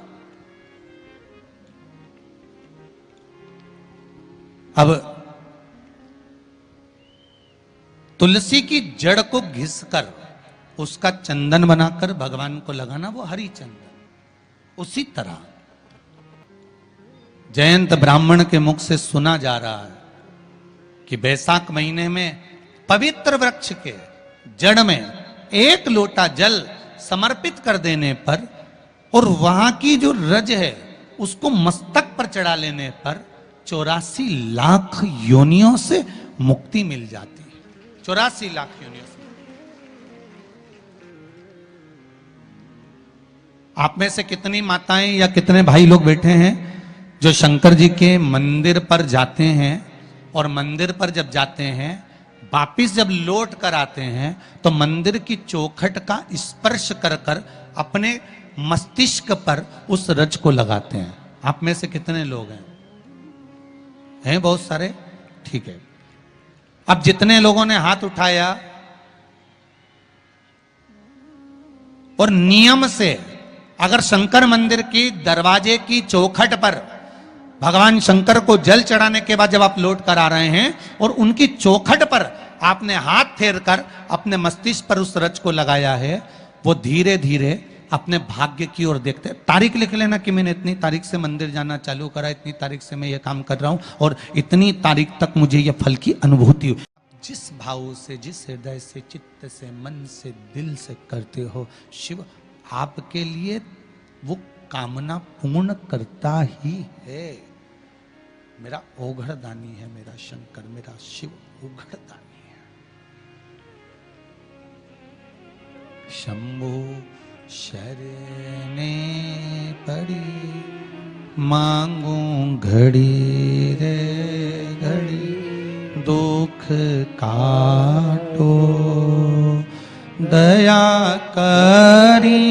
अब तुलसी की जड़ को घिसकर उसका चंदन बनाकर भगवान को लगाना, वो हरि चंदन। उसी तरह जयंत ब्राह्मण के मुख से सुना जा रहा है कि बैसाख महीने में पवित्र वृक्ष के जड़ में 1 लोटा जल समर्पित कर देने पर और वहां की जो रज है उसको मस्तक पर चढ़ा लेने पर 84 लाख योनियों से मुक्ति मिल जाती है। 84 लाख योनियों से। आप में से कितनी माताएं या कितने भाई लोग बैठे हैं जो शंकर जी के मंदिर पर जाते हैं और मंदिर पर जब जाते हैं वापिस जब लौट कर आते हैं तो मंदिर की चौखट का स्पर्श कर कर अपने मस्तिष्क पर उस रज को लगाते हैं? आप में से कितने लोग हैं बहुत सारे, ठीक है। अब जितने लोगों ने हाथ उठाया और नियम से अगर शंकर मंदिर की दरवाजे की चौखट पर भगवान शंकर को जल चढ़ाने के बाद जब आप लौट कर आ रहे हैं और उनकी चौखट पर आपने हाथ फेर कर अपने मस्तिष्क पर उस रज को लगाया है, वो धीरे धीरे अपने भाग्य की ओर देखते हैं। तारीख लिख लेना कि मैंने इतनी तारीख से मंदिर जाना चालू करा, इतनी तारीख से मैं ये काम कर रहा हूं और इतनी तारीख तक मुझे ये फल की अनुभूति हुई। जिस भाव से, जिस हृदय से, चित्त से, मन से, दिल से करते हो, शिव आपके लिए वो कामना पूर्ण करता ही है। मेरा ओघड़दानी है मेरा शंकर, मेरा शिव ओघड़दानी है। शंभु शरणे पड़ी मांगू घड़ी रे घड़ी, दुख काटो दया करी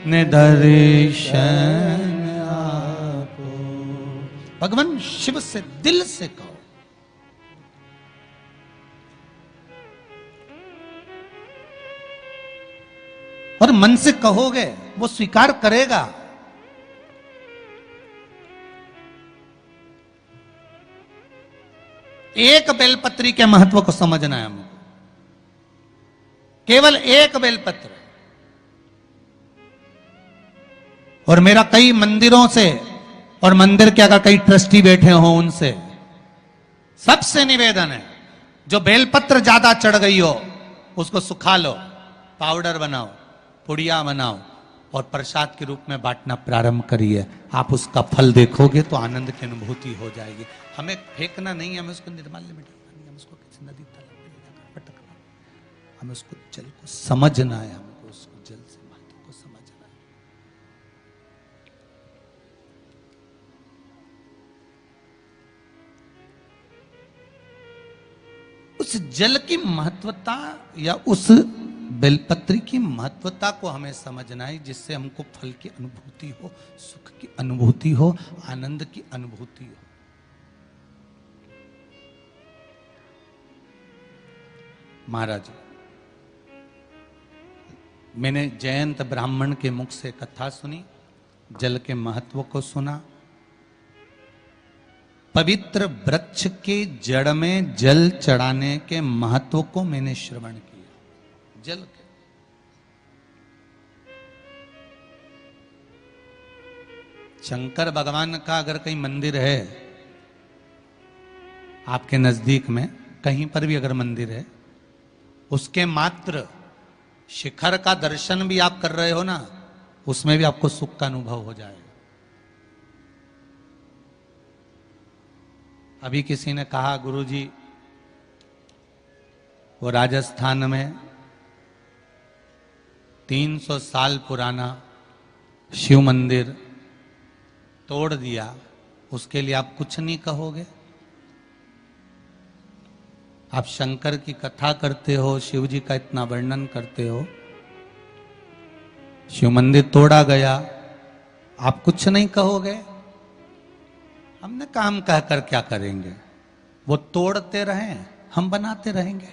ने दर्शन आपो। भगवान शिव से दिल से कहो। और मन से कहोगे वो स्वीकार करेगा। एक बेलपत्री के महत्व को समझना है हमको। केवल एक बेलपत्र। और मेरा कई मंदिरों से और मंदिर के अगर कई ट्रस्टी बैठे हो उनसे सबसे निवेदन है, जो बेलपत्र ज्यादा चढ़ गई हो उसको सुखा लो, पाउडर बनाओ, पुड़िया बनाओ और प्रसाद के रूप में बांटना प्रारंभ करिए। आप उसका फल देखोगे तो आनंद की अनुभूति हो जाएगी। हमें फेंकना नहीं है, हमें उसको निर्माल्य में डालना नहीं, हमें उसको किसी नदी तालाब में ले जाकर पटकना, हमें उसको जल को समझना है, हमको उसको जल से महत्व को समझना है। उस जल की महत्वता या उस बेलपत्री की महत्वता को हमें समझना है, जिससे हमको फल की अनुभूति हो, सुख की अनुभूति हो, आनंद की अनुभूति हो। महाराज मैंने जयंत ब्राह्मण के मुख से कथा सुनी, जल के महत्व को सुना, पवित्र वृक्ष के जड़ में जल चढ़ाने के महत्व को मैंने श्रवण किया। जल के शंकर भगवान का अगर कहीं मंदिर है आपके नजदीक में, कहीं पर भी अगर मंदिर है, उसके मात्र शिखर का दर्शन भी आप कर रहे हो ना, उसमें भी आपको सुख का अनुभव हो जाएगा। अभी किसी ने कहा गुरुजी वो राजस्थान में 300 साल पुराना शिव मंदिर तोड़ दिया, उसके लिए आप कुछ नहीं कहोगे? आप शंकर की कथा करते हो, शिव जी का इतना वर्णन करते हो, शिव मंदिर तोड़ा गया, आप कुछ नहीं कहोगे? हमने काम कहकर क्या करेंगे? वो तोड़ते रहें, हम बनाते रहेंगे,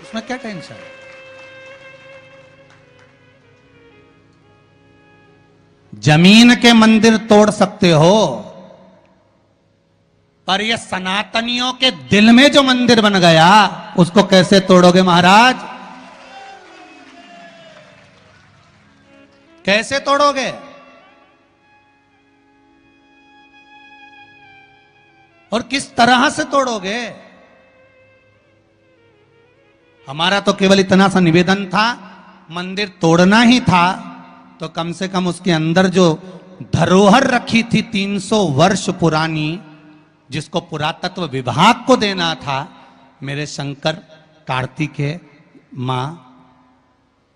उसमें क्या टेंशन है? जमीन के मंदिर तोड़ सकते हो, पर ये सनातनियों के दिल में जो मंदिर बन गया उसको कैसे तोड़ोगे महाराज? कैसे तोड़ोगे? और किस तरह से तोड़ोगे? हमारा तो केवल इतना सा निवेदन था, मंदिर तोड़ना ही था तो कम से कम उसके अंदर जो धरोहर रखी थी 300 वर्ष पुरानी, जिसको पुरातत्व विभाग को देना था, मेरे शंकर, कार्तिकेय, मां,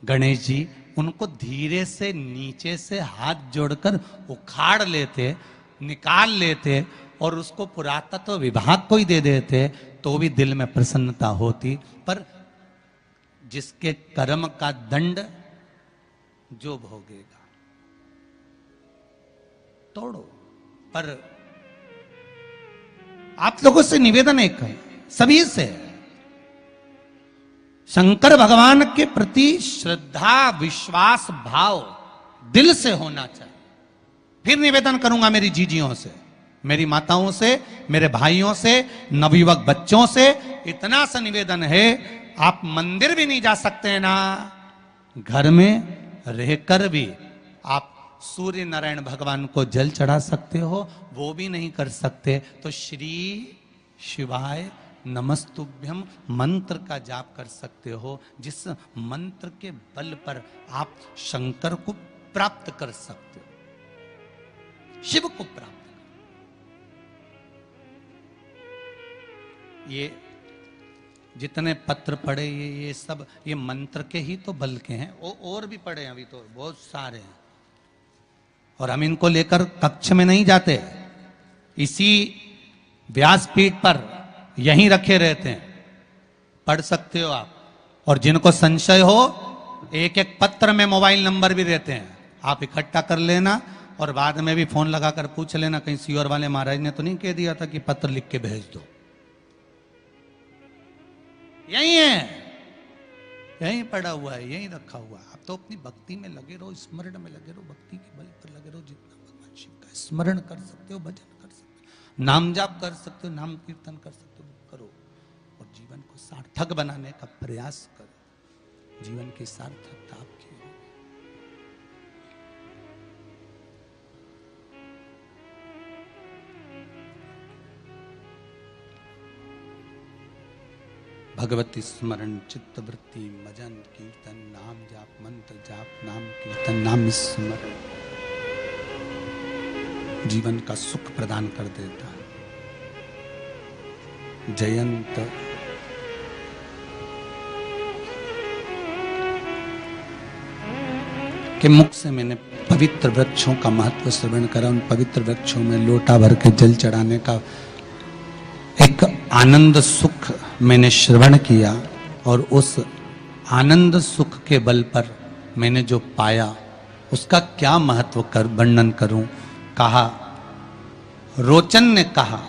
गणेश जी, उनको धीरे से नीचे से हाथ जोड़कर उखाड़ लेते, निकाल लेते और उसको पुरातत्व विभाग को ही दे देते तो भी दिल में प्रसन्नता होती। पर जिसके कर्म का दंड जो भोगेगा। तोड़ो। पर आप लोगों से निवेदन एक है, सभी से, शंकर भगवान के प्रति श्रद्धा, विश्वास, भाव दिल से होना चाहिए। फिर निवेदन करूंगा मेरी जीजियों से, मेरी माताओं से, मेरे भाइयों से, नवयुवक बच्चों से, इतना सा निवेदन है, आप मंदिर भी नहीं जा सकते ना, घर में रहकर भी आप सूर्य नारायण भगवान को जल चढ़ा सकते हो, वो भी नहीं कर सकते तो श्री शिवाय नमस्तुभ्यम मंत्र का जाप कर सकते हो, जिस मंत्र के बल पर आप शंकर को प्राप्त कर सकते हो, शिव को प्राप्त। ये जितने पत्र पढ़े, ये सब ये मंत्र के ही तो बल के हैं, और भी पढ़े अभी तो बहुत सारे हैं, और हम इनको लेकर कक्ष में नहीं जाते, इसी व्यासपीठ पर यहीं रखे रहते हैं, पढ़ सकते हो आप। और जिनको संशय हो, एक एक पत्र में मोबाइल नंबर भी रहते हैं, आप इकट्ठा कर लेना और बाद में भी फोन लगाकर पूछ लेना, कहीं सीओर वाले महाराज ने तो नहीं कह दिया था कि पत्र लिख के भेज दो। यही है, यहीं पड़ा हुआ है, यहीं रखा हुआ है। आप तो अपनी भक्ति में लगे रहो, स्मरण में लगे रहो, भक्ति के बल पर लगे रहो। जितना भगवान शिव का स्मरण कर सकते हो, भजन कर सकते हो, नाम जाप कर सकते हो, नाम कीर्तन कर सकते हो, करो। और जीवन को सार्थक बनाने का प्रयास करो, जीवन की सार्थकता आपकी हो। भगवती स्मरण, चित्तवृत्ति, भजन, कीर्तन, नाम जाप, मंत्र जाप, नाम कीर्तन, नाम स्मरण जीवन का सुख प्रदान कर देता है। जयंत के मुख से मैंने पवित्र वृक्षों का महत्व श्रवण करा। उन पवित्र वृक्षों में लोटा भर के जल चढ़ाने का एक आनंद सुख मैंने श्रवण किया, और उस आनंद सुख के बल पर मैंने जो पाया उसका क्या महत्व कर वर्णन करूं। कहा, रोचन ने कहा,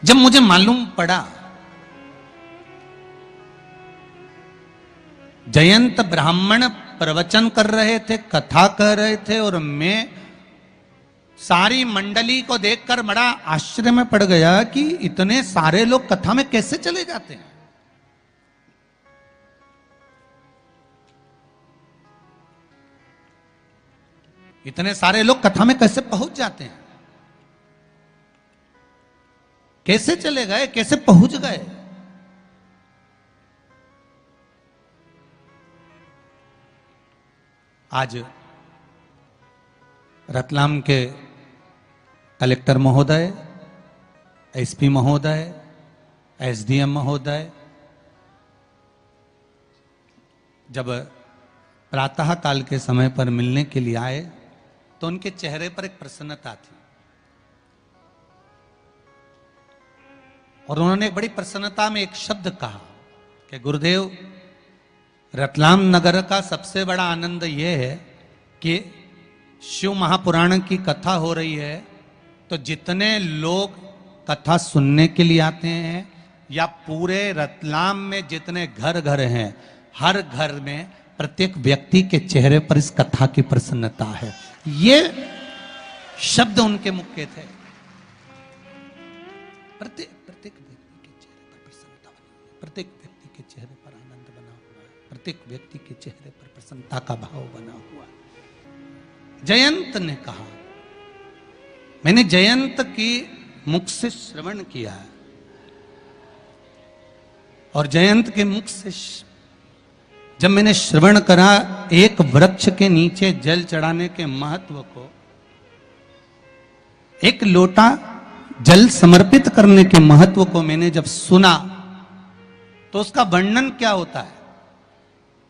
जब मुझे मालूम पड़ा जयंत ब्राह्मण प्रवचन कर रहे थे, कथा कह रहे थे, और मैं सारी मंडली को देखकर बड़ा आश्चर्य में पड़ गया कि इतने सारे लोग कथा में कैसे चले जाते हैं। इतने सारे लोग कथा में कैसे पहुंच जाते हैं, कैसे चले गए, कैसे पहुंच गए। आज रतलाम के कलेक्टर महोदय, एसपी महोदय, एसडीएम महोदय जब प्रातः काल के समय पर मिलने के लिए आए तो उनके चेहरे पर एक प्रसन्नता थी, और उन्होंने एक बड़ी प्रसन्नता में एक शब्द कहा कि गुरुदेव, रतलाम नगर का सबसे बड़ा आनंद यह है कि शिव महापुराण की कथा हो रही है तो जितने लोग कथा सुनने के लिए आते हैं, या पूरे रतलाम में जितने घर घर हैं, हर घर में प्रत्येक व्यक्ति के चेहरे पर इस कथा की प्रसन्नता है। ये शब्द उनके मुख के थे। प्रत्येक व्यक्ति के चेहरे पर प्रसन्नता बनी हुई है, प्रत्येक व्यक्ति के चेहरे पर आनंद बना हुआ है, प्रत्येक व्यक्ति के चेहरे पर प्रसन्नता का भाव बना हुआ है। जयंत ने कहा, मैंने जयंत की मुख से श्रवण किया है, और जयंत के मुख से जब मैंने श्रवण करा एक वृक्ष के नीचे जल चढ़ाने के महत्व को, एक लोटा जल समर्पित करने के महत्व को मैंने जब सुना तो उसका वर्णन क्या होता है।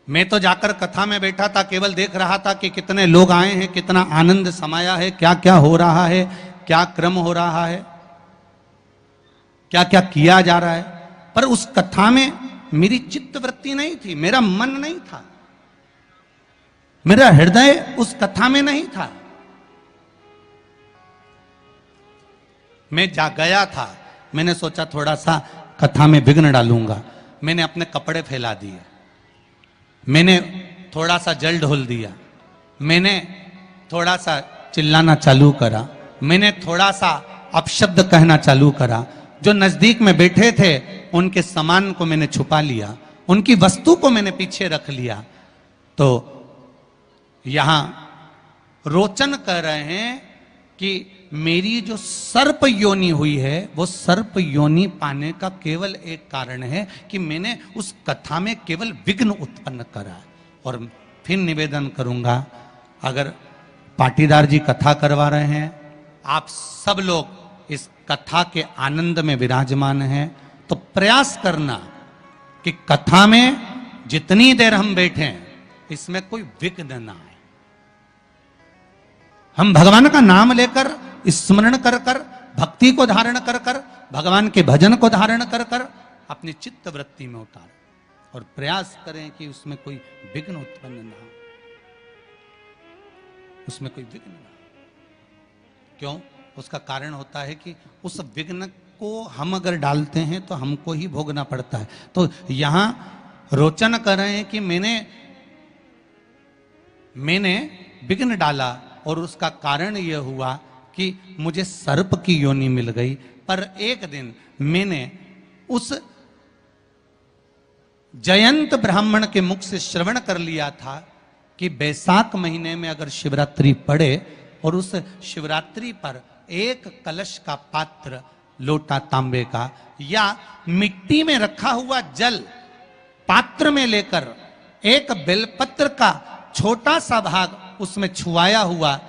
मैं तो जाकर कथा में बैठा था, केवल देख रहा था कि कितने लोग आए हैं, कितना आनंद समाया है, क्या क्या हो रहा है, क्या क्रम हो रहा है, क्या क्या किया जा रहा है। पर उस कथा में मेरी चित्तवृत्ति नहीं थी, मेरा मन नहीं था, मेरा हृदय उस कथा में नहीं था। मैं जा गया था, मैंने सोचा थोड़ा सा कथा में विघ्न डालूंगा, मैंने अपने कपड़े फैला दिए, मैंने थोड़ा सा जल ढोल दिया, मैंने थोड़ा सा चिल्लाना चालू करा, मैंने थोड़ा सा अपशब्द कहना चालू करा। जो नजदीक में बैठे थे उनके सामान को मैंने छुपा लिया, उनकी वस्तु को मैंने पीछे रख लिया। तो यहां रोचन कह रहे हैं कि मेरी जो सर्प योनि हुई है वो सर्प योनि पाने का केवल एक कारण है कि मैंने उस कथा में केवल विघ्न उत्पन्न करा। और फिर निवेदन करूंगा, अगर पाटीदार जी कथा करवा रहे हैं, आप सब लोग इस कथा के आनंद में विराजमान हैं, तो प्रयास करना कि कथा में जितनी देर हम बैठे इसमें कोई विघ्न ना आए। हम भगवान का नाम लेकर, स्मरण कर कर, भक्ति को धारण कर कर, भगवान के भजन को धारण कर कर अपनी चित्त वृत्ति में उतारें और प्रयास करें कि उसमें कोई विघ्न उत्पन्न ना हो, उसमें कोई विघ्न ना हो। क्यों? उसका कारण होता है कि उस विघ्न को हम अगर डालते हैं तो हमको ही भोगना पड़ता है। तो यहां रोचन कर रहे हैं कि मैंने विघ्न डाला और उसका कारण यह हुआ कि मुझे सर्प की योनि मिल गई। पर एक दिन मैंने उस जयंत ब्राह्मण के मुख से श्रवण कर लिया था कि बैसाख महीने में अगर शिवरात्रि पड़े और उस शिवरात्रि पर एक कलश का पात्र, लोटा तांबे का या मिट्टी में रखा हुआ जल पात्र में लेकर एक बेलपत्र का छोटा सा भाग उसमें छुआया हुआ,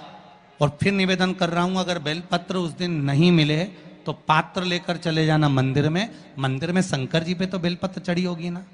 और फिर निवेदन कर रहा हूं अगर बेलपत्र उस दिन नहीं मिले तो पात्र लेकर चले जाना मंदिर में। मंदिर में शंकर जी पे तो बेलपत्र चढ़ी होगी ना,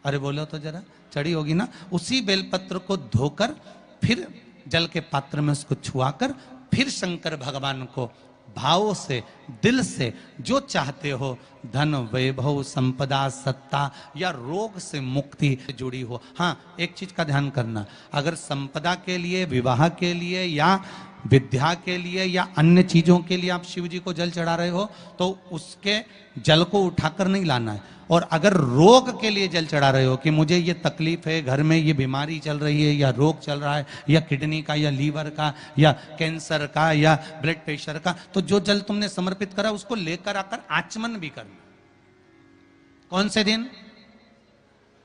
अरे बोलो तो जरा, चढ़ी होगी ना। उसी बेलपत्र को धोकर फिर जल के पात्र में उसको छुआकर फिर शंकर भगवान को भाव से, दिल से जो चाहते हो, धन, वैभव, संपदा, सत्ता या रोग से मुक्ति जुड़ी हो। हाँ, एक चीज का ध्यान करना, अगर संपदा के लिए, विवाह के लिए या विद्या के लिए या अन्य चीजों के लिए आप शिव जी को जल चढ़ा रहे हो तो उसके जल को उठाकर नहीं लाना है। और अगर रोग के लिए जल चढ़ा रहे हो कि मुझे ये तकलीफ है, घर में ये बीमारी चल रही है, या रोग चल रहा है, या किडनी का, या लीवर का, या कैंसर का, या ब्लड प्रेशर का, तो जो जल तुमने समर्पित करा उसको लेकर आकर आचमन भी करना। कौन से दिन?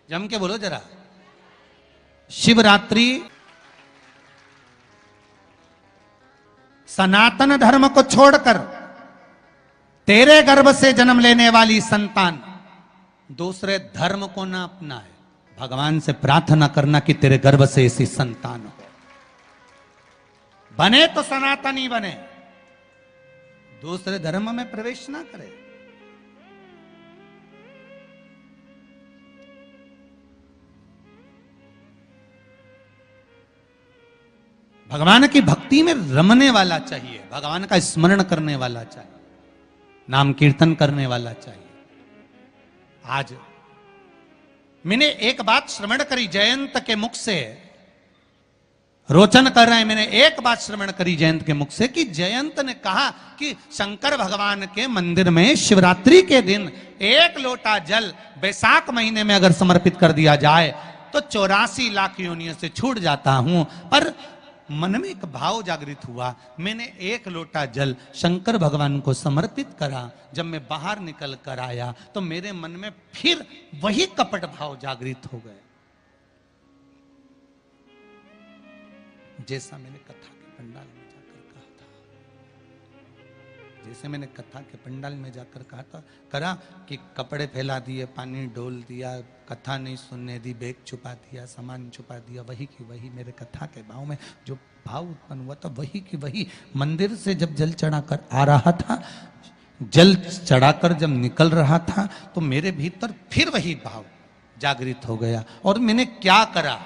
जम के बोलो जरा। शिवरात्रि सनातन धर्म को छोड़कर तेरे गर्भ से जन्म लेने वाली संतान दूसरे धर्म को ना अपनाए। भगवान से प्रार्थना करना कि तेरे गर्भ से ऐसी संतान हो, बने तो सनातनी बने, दूसरे धर्म में प्रवेश ना करे। भगवान की भक्ति में रमने वाला चाहिए, भगवान का स्मरण करने वाला चाहिए, नाम कीर्तन करने वाला चाहिए। आज मैंने एक बात श्रवण करी जयंत के मुख से, रोचन कर रहे हैं, मैंने एक बात श्रवण करी जयंत के मुख से कि जयंत ने कहा कि शंकर भगवान के मंदिर में शिवरात्रि के दिन 1 लोटा जल बैसाख महीने में अगर समर्पित कर दिया जाए तो 84 लाख योनियों से छूट जाता हूं। पर मन में एक भाव जागृत हुआ, मैंने 1 लोटा जल शंकर भगवान को समर्पित करा। जब मैं बाहर निकल कर आया तो मेरे मन में फिर वही कपट भाव जागृत हो गए, जैसा मैंने कथा के पंडाल में जाकर कहा था, जैसे मैंने कथा के पंडाल में जाकर कहा था करा कि कपड़े फैला दिए, पानी डोल दिया, कथा नहीं सुनने दी, बैग छुपा दिया, सामान छुपा दिया, वही की वही मेरे कथा के भाव में जो भाव उत्पन्न हुआ था वही की वही मंदिर से जब जल चढ़ाकर आ रहा था, जल चढ़ाकर जब निकल रहा था तो मेरे भीतर फिर वही भाव जागृत हो गया। और मैंने क्या करा,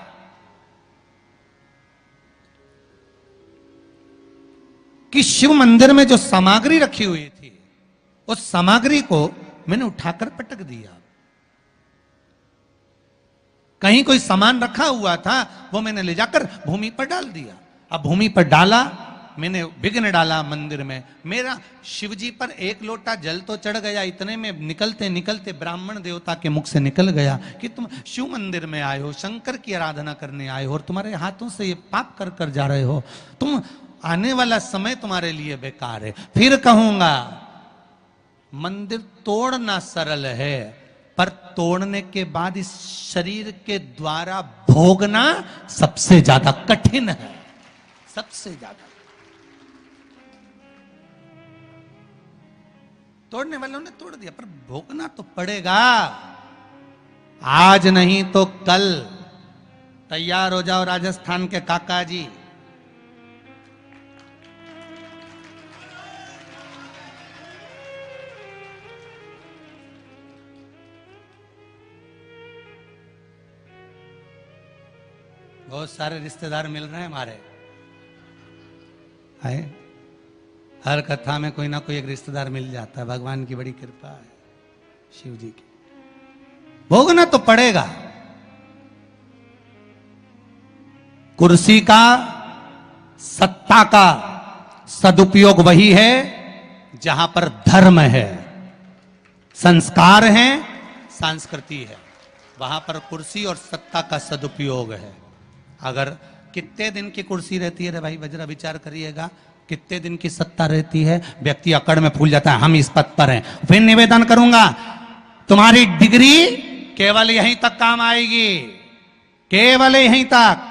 कि शिव मंदिर में जो सामग्री रखी हुई थी उस सामग्री को मैंने उठाकर पटक दिया। कहीं कोई सामान रखा हुआ था वो मैंने ले जाकर भूमि पर डाल दिया। अब भूमि पर डाला, मैंने विघ्न डाला मंदिर में। मेरा शिवजी पर 1 लोटा जल तो चढ़ गया, इतने में निकलते निकलते ब्राह्मण देवता के मुख से निकल गया कि तुम शिव मंदिर में आए हो, शंकर की आराधना करने आए हो और तुम्हारे हाथों से ये पाप कर कर जा रहे हो, तुम आने वाला समय तुम्हारे लिए बेकार है। फिर कहूंगा मंदिर तोड़ना सरल है, पर तोड़ने के बाद इस शरीर के द्वारा भोगना सबसे ज्यादा कठिन है, सबसे ज्यादा। तोड़ने वालों ने तोड़ दिया, पर भोगना तो पड़ेगा, आज नहीं तो कल। तैयार हो जाओ राजस्थान के काका जी। बहुत सारे रिश्तेदार मिल रहे हैं हमारे, है हर कथा में कोई ना कोई एक रिश्तेदार मिल जाता है। भगवान की बड़ी कृपा है, शिव जी की। भोगना तो पड़ेगा। कुर्सी का, सत्ता का सदुपयोग वही है जहां पर धर्म है, संस्कार है, संस्कृति है, वहां पर कुर्सी और सत्ता का सदुपयोग है। अगर कितने दिन की कुर्सी रहती है रे भाई, जरा विचार करिएगा, कितने दिन की सत्ता रहती है, व्यक्ति अकड़ में फूल जाता है, हम इस पद पर हैं। फिर निवेदन करूंगा, तुम्हारी डिग्री केवल यहीं तक काम आएगी, केवल यहीं तक।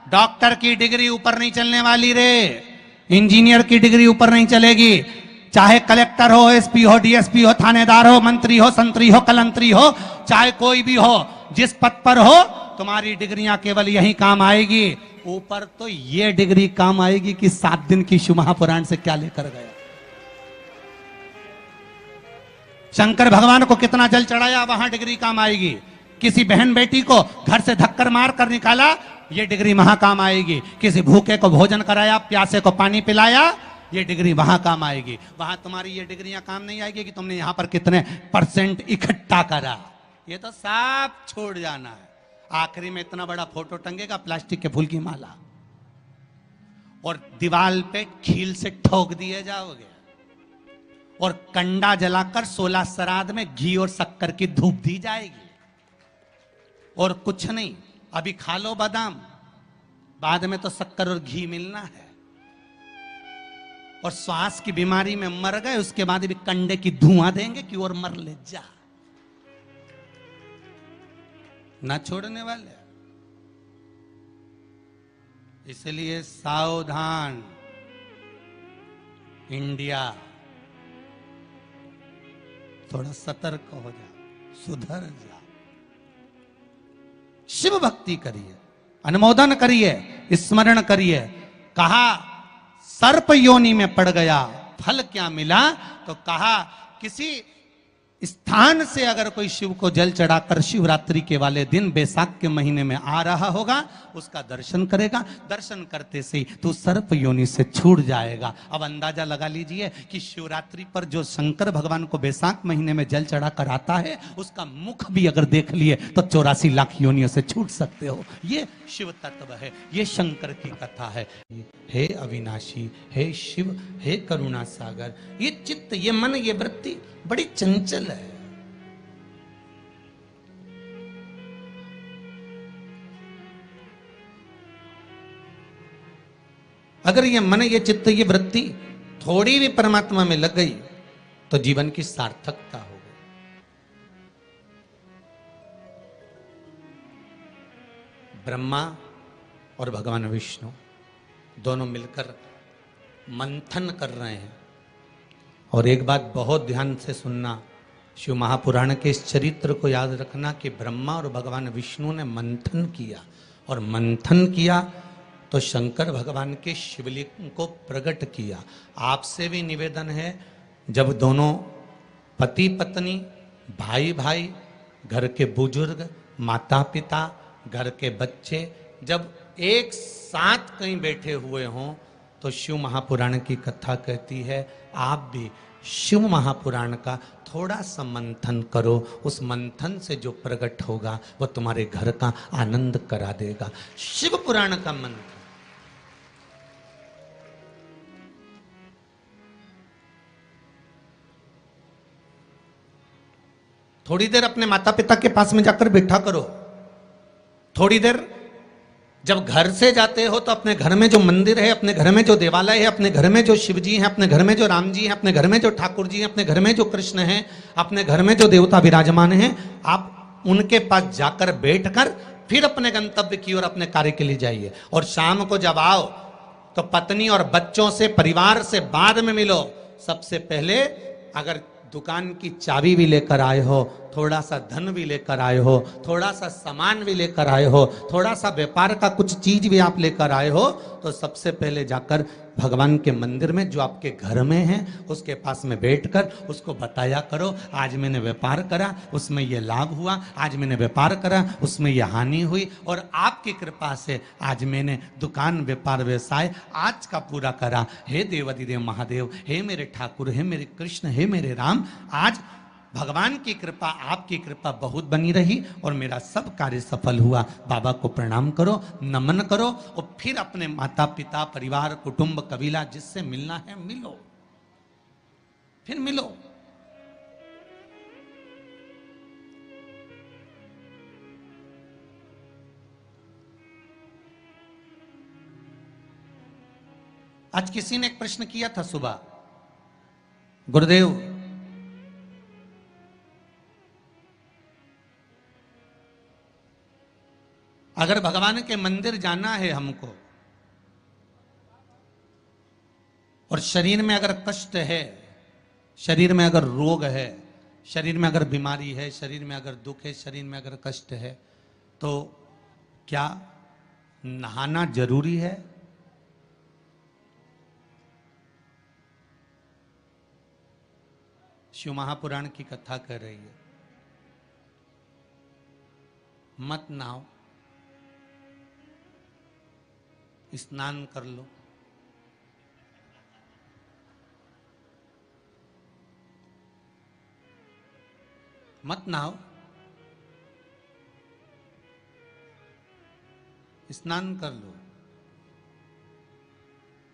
डॉक्टर की डिग्री ऊपर नहीं चलने वाली रे, इंजीनियर की डिग्री ऊपर नहीं चलेगी। चाहे कलेक्टर हो, एसपी हो, डीएसपी हो, थानेदार हो, मंत्री हो, संतरी हो, कलंतरी हो, चाहे कोई भी हो, जिस पद पर हो, तुम्हारी डिग्रियां केवल यही काम आएगी। ऊपर तो ये डिग्री काम आएगी कि 7 दिन की शिव महापुराण से क्या लेकर गया। शंकर भगवान को कितना जल चढ़ाया, वहां डिग्री काम आएगी। किसी बहन बेटी को घर से धक्कर मार कर निकाला, ये डिग्री वहां काम आएगी। किसी भूखे को भोजन कराया, प्यासे को पानी पिलाया, ये डिग्री वहां काम आएगी। वहां तुम्हारी ये डिग्रियां काम नहीं आएगी कि तुमने यहां पर कितने % इकट्ठा करा, ये तो सब छोड़ जाना है। आखिरी में इतना बड़ा फोटो टंगेगा, प्लास्टिक के फूल की माला। और दीवाल पे खील से ठोक दिए जाओगे और कंडा जलाकर 16 श्राद्ध में घी और शक्कर की धूप दी जाएगी और कुछ नहीं। अभी खा लो बादाम, बाद में तो शक्कर और घी मिलना है। और श्वास की बीमारी में मर गए, उसके बाद भी कंडे की धुआं देंगे कि और मर ले जा, ना छोड़ने वाले। इसलिए सावधान इंडिया, थोड़ा सतर्क हो जा, सुधर जा। शिव भक्ति करिए, अनुमोदन करिए, स्मरण करिए। कहा सर्प योनि में पड़ गया, फल क्या मिला? तो कहा किसी स्थान से अगर कोई शिव को जल चढ़ाकर शिवरात्रि के वाले दिन बैसाख के महीने में आ रहा होगा, उसका दर्शन करेगा, दर्शन करते से ही तो सर्प योनि से छूट जाएगा। अब अंदाजा लगा लीजिए कि शिवरात्रि पर जो शंकर भगवान को बैसाख महीने में जल चढ़ाकर आता है, उसका मुख भी अगर देख लिए तो 84 लाख योनियों से छूट सकते हो। ये शिव तत्व है, ये शंकर की कथा है। हे अविनाशी, हे शिव, हे करुणा सागर, ये चित्त, ये मन, ये वृत्ति बड़ी चंचल है। अगर ये मन, ये चित्त, ये वृत्ति थोड़ी भी परमात्मा में लग गई तो जीवन की सार्थकता हो गई। ब्रह्मा और भगवान विष्णु दोनों मिलकर मंथन कर रहे हैं। और एक बात बहुत ध्यान से सुनना, शिव महापुराण के इस चरित्र को याद रखना कि ब्रह्मा और भगवान विष्णु ने मंथन किया, और मंथन किया तो शंकर भगवान के शिवलिंग को प्रकट किया। आपसे भी निवेदन है, जब दोनों पति पत्नी, भाई भाई, घर के बुजुर्ग, माता पिता, घर के बच्चे जब एक साथ कहीं बैठे हुए हों, तो शिव महापुराण की कथा कहती है आप भी शिव महापुराण का थोड़ा सा मंथन करो। उस मंथन से जो प्रकट होगा वो तुम्हारे घर का आनंद करा देगा। शिव पुराण का मंथन। थोड़ी देर अपने माता पिता के पास में जाकर बैठा करो। थोड़ी देर जब घर से जाते हो तो अपने घर में जो मंदिर है, अपने घर में जो देवालय है, अपने घर में जो शिव जी हैं, अपने घर में जो राम जी हैं, अपने घर में जो ठाकुर जी हैं, अपने घर में जो कृष्ण हैं, अपने घर में जो देवता विराजमान हैं, आप उनके पास जाकर बैठकर फिर अपने गंतव्य की ओर अपने कार्य के लिए जाइए। और शाम को जब आओ तो पत्नी और बच्चों से, परिवार से बाद में मिलो। सबसे पहले अगर दुकान की चाबी भी लेकर आए हो, थोड़ा सा धन भी लेकर आए हो, थोड़ा सा सामान भी लेकर आए हो, थोड़ा सा व्यापार का कुछ चीज भी आप लेकर आए हो, तो सबसे पहले जाकर भगवान के मंदिर में जो आपके घर में है उसके पास में बैठकर उसको बताया करो, आज मैंने व्यापार करा उसमें ये लाभ हुआ, आज मैंने व्यापार करा उसमें ये हानि हुई, और आपकी कृपा से आज मैंने दुकान, व्यापार, व्यवसाय आज का पूरा करा। हे देवाधिदेव महादेव, हे मेरे ठाकुर, हे मेरे कृष्ण, हे मेरे राम, आज भगवान की कृपा, आपकी कृपा बहुत बनी रही और मेरा सब कार्य सफल हुआ। बाबा को प्रणाम करो, नमन करो, और फिर अपने माता पिता, परिवार, कुटुंब, कबीला जिससे मिलना है मिलो, फिर मिलो। आज किसी ने एक प्रश्न किया था सुबह, गुरुदेव अगर भगवान के मंदिर जाना है हमको, और शरीर में अगर कष्ट है, शरीर में अगर रोग है, शरीर में अगर बीमारी है, शरीर में अगर दुख है, शरीर में अगर कष्ट है, तो क्या नहाना जरूरी है? शिव महापुराण की कथा कह रही है, मत नहाओ, स्नान कर लो। मत नहाओ, स्नान कर लो।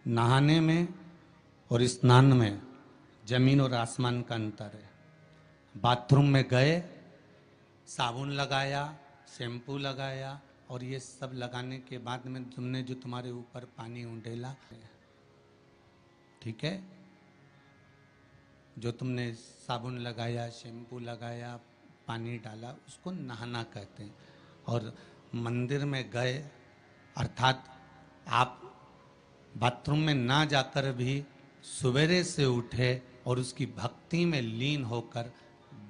नहाने में और स्नान में जमीन और आसमान का अंतर है। बाथरूम में गए, साबुन लगाया, शैम्पू लगाया और ये सब लगाने के बाद में तुमने जो तुम्हारे ऊपर पानी उंडेला, ठीक है, जो तुमने साबुन लगाया, शैम्पू लगाया, पानी डाला, उसको नहाना कहते हैं। और मंदिर में गए अर्थात आप बाथरूम में ना जाकर भी सवेरे से उठे और उसकी भक्ति में लीन होकर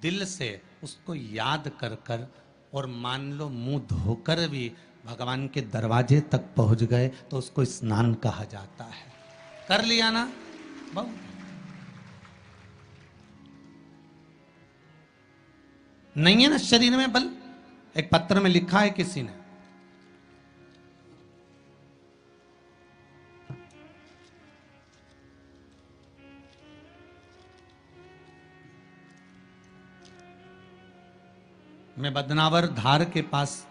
दिल से उसको याद कर कर और मान लो मुंह धोकर भी भगवान के दरवाजे तक पहुंच गए तो उसको स्नान कहा जाता है। कर लिया ना बहुत। नहीं है ना शरीर में बल। एक पत्र में लिखा है किसी ने, मैं बदनावर धार के पास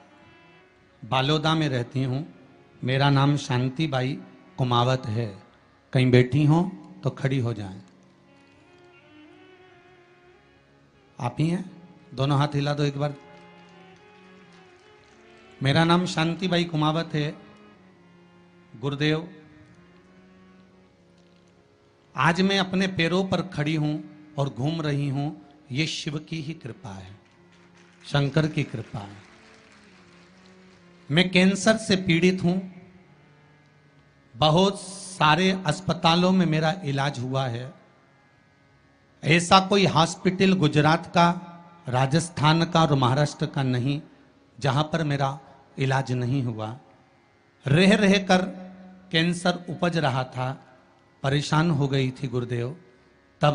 बालोदा में रहती हूं। मेरा नाम शांति बाई कुमावत है। कहीं बैठी हो तो खड़ी हो जाएं। आप ही हैं? दोनों हाथ हिला दो एक बार। मेरा नाम शांति बाई कुमावत है। गुरुदेव, आज मैं अपने पैरों पर खड़ी हूं और घूम रही हूं, ये शिव की ही कृपा है, शंकर की कृपा है। मैं कैंसर से पीड़ित हूं। बहुत सारे अस्पतालों में मेरा इलाज हुआ है। ऐसा कोई हॉस्पिटल गुजरात का, राजस्थान का और महाराष्ट्र का नहीं जहां पर मेरा इलाज नहीं हुआ। रह रह कर कैंसर उपज रहा था, परेशान हो गई थी गुरुदेव। तब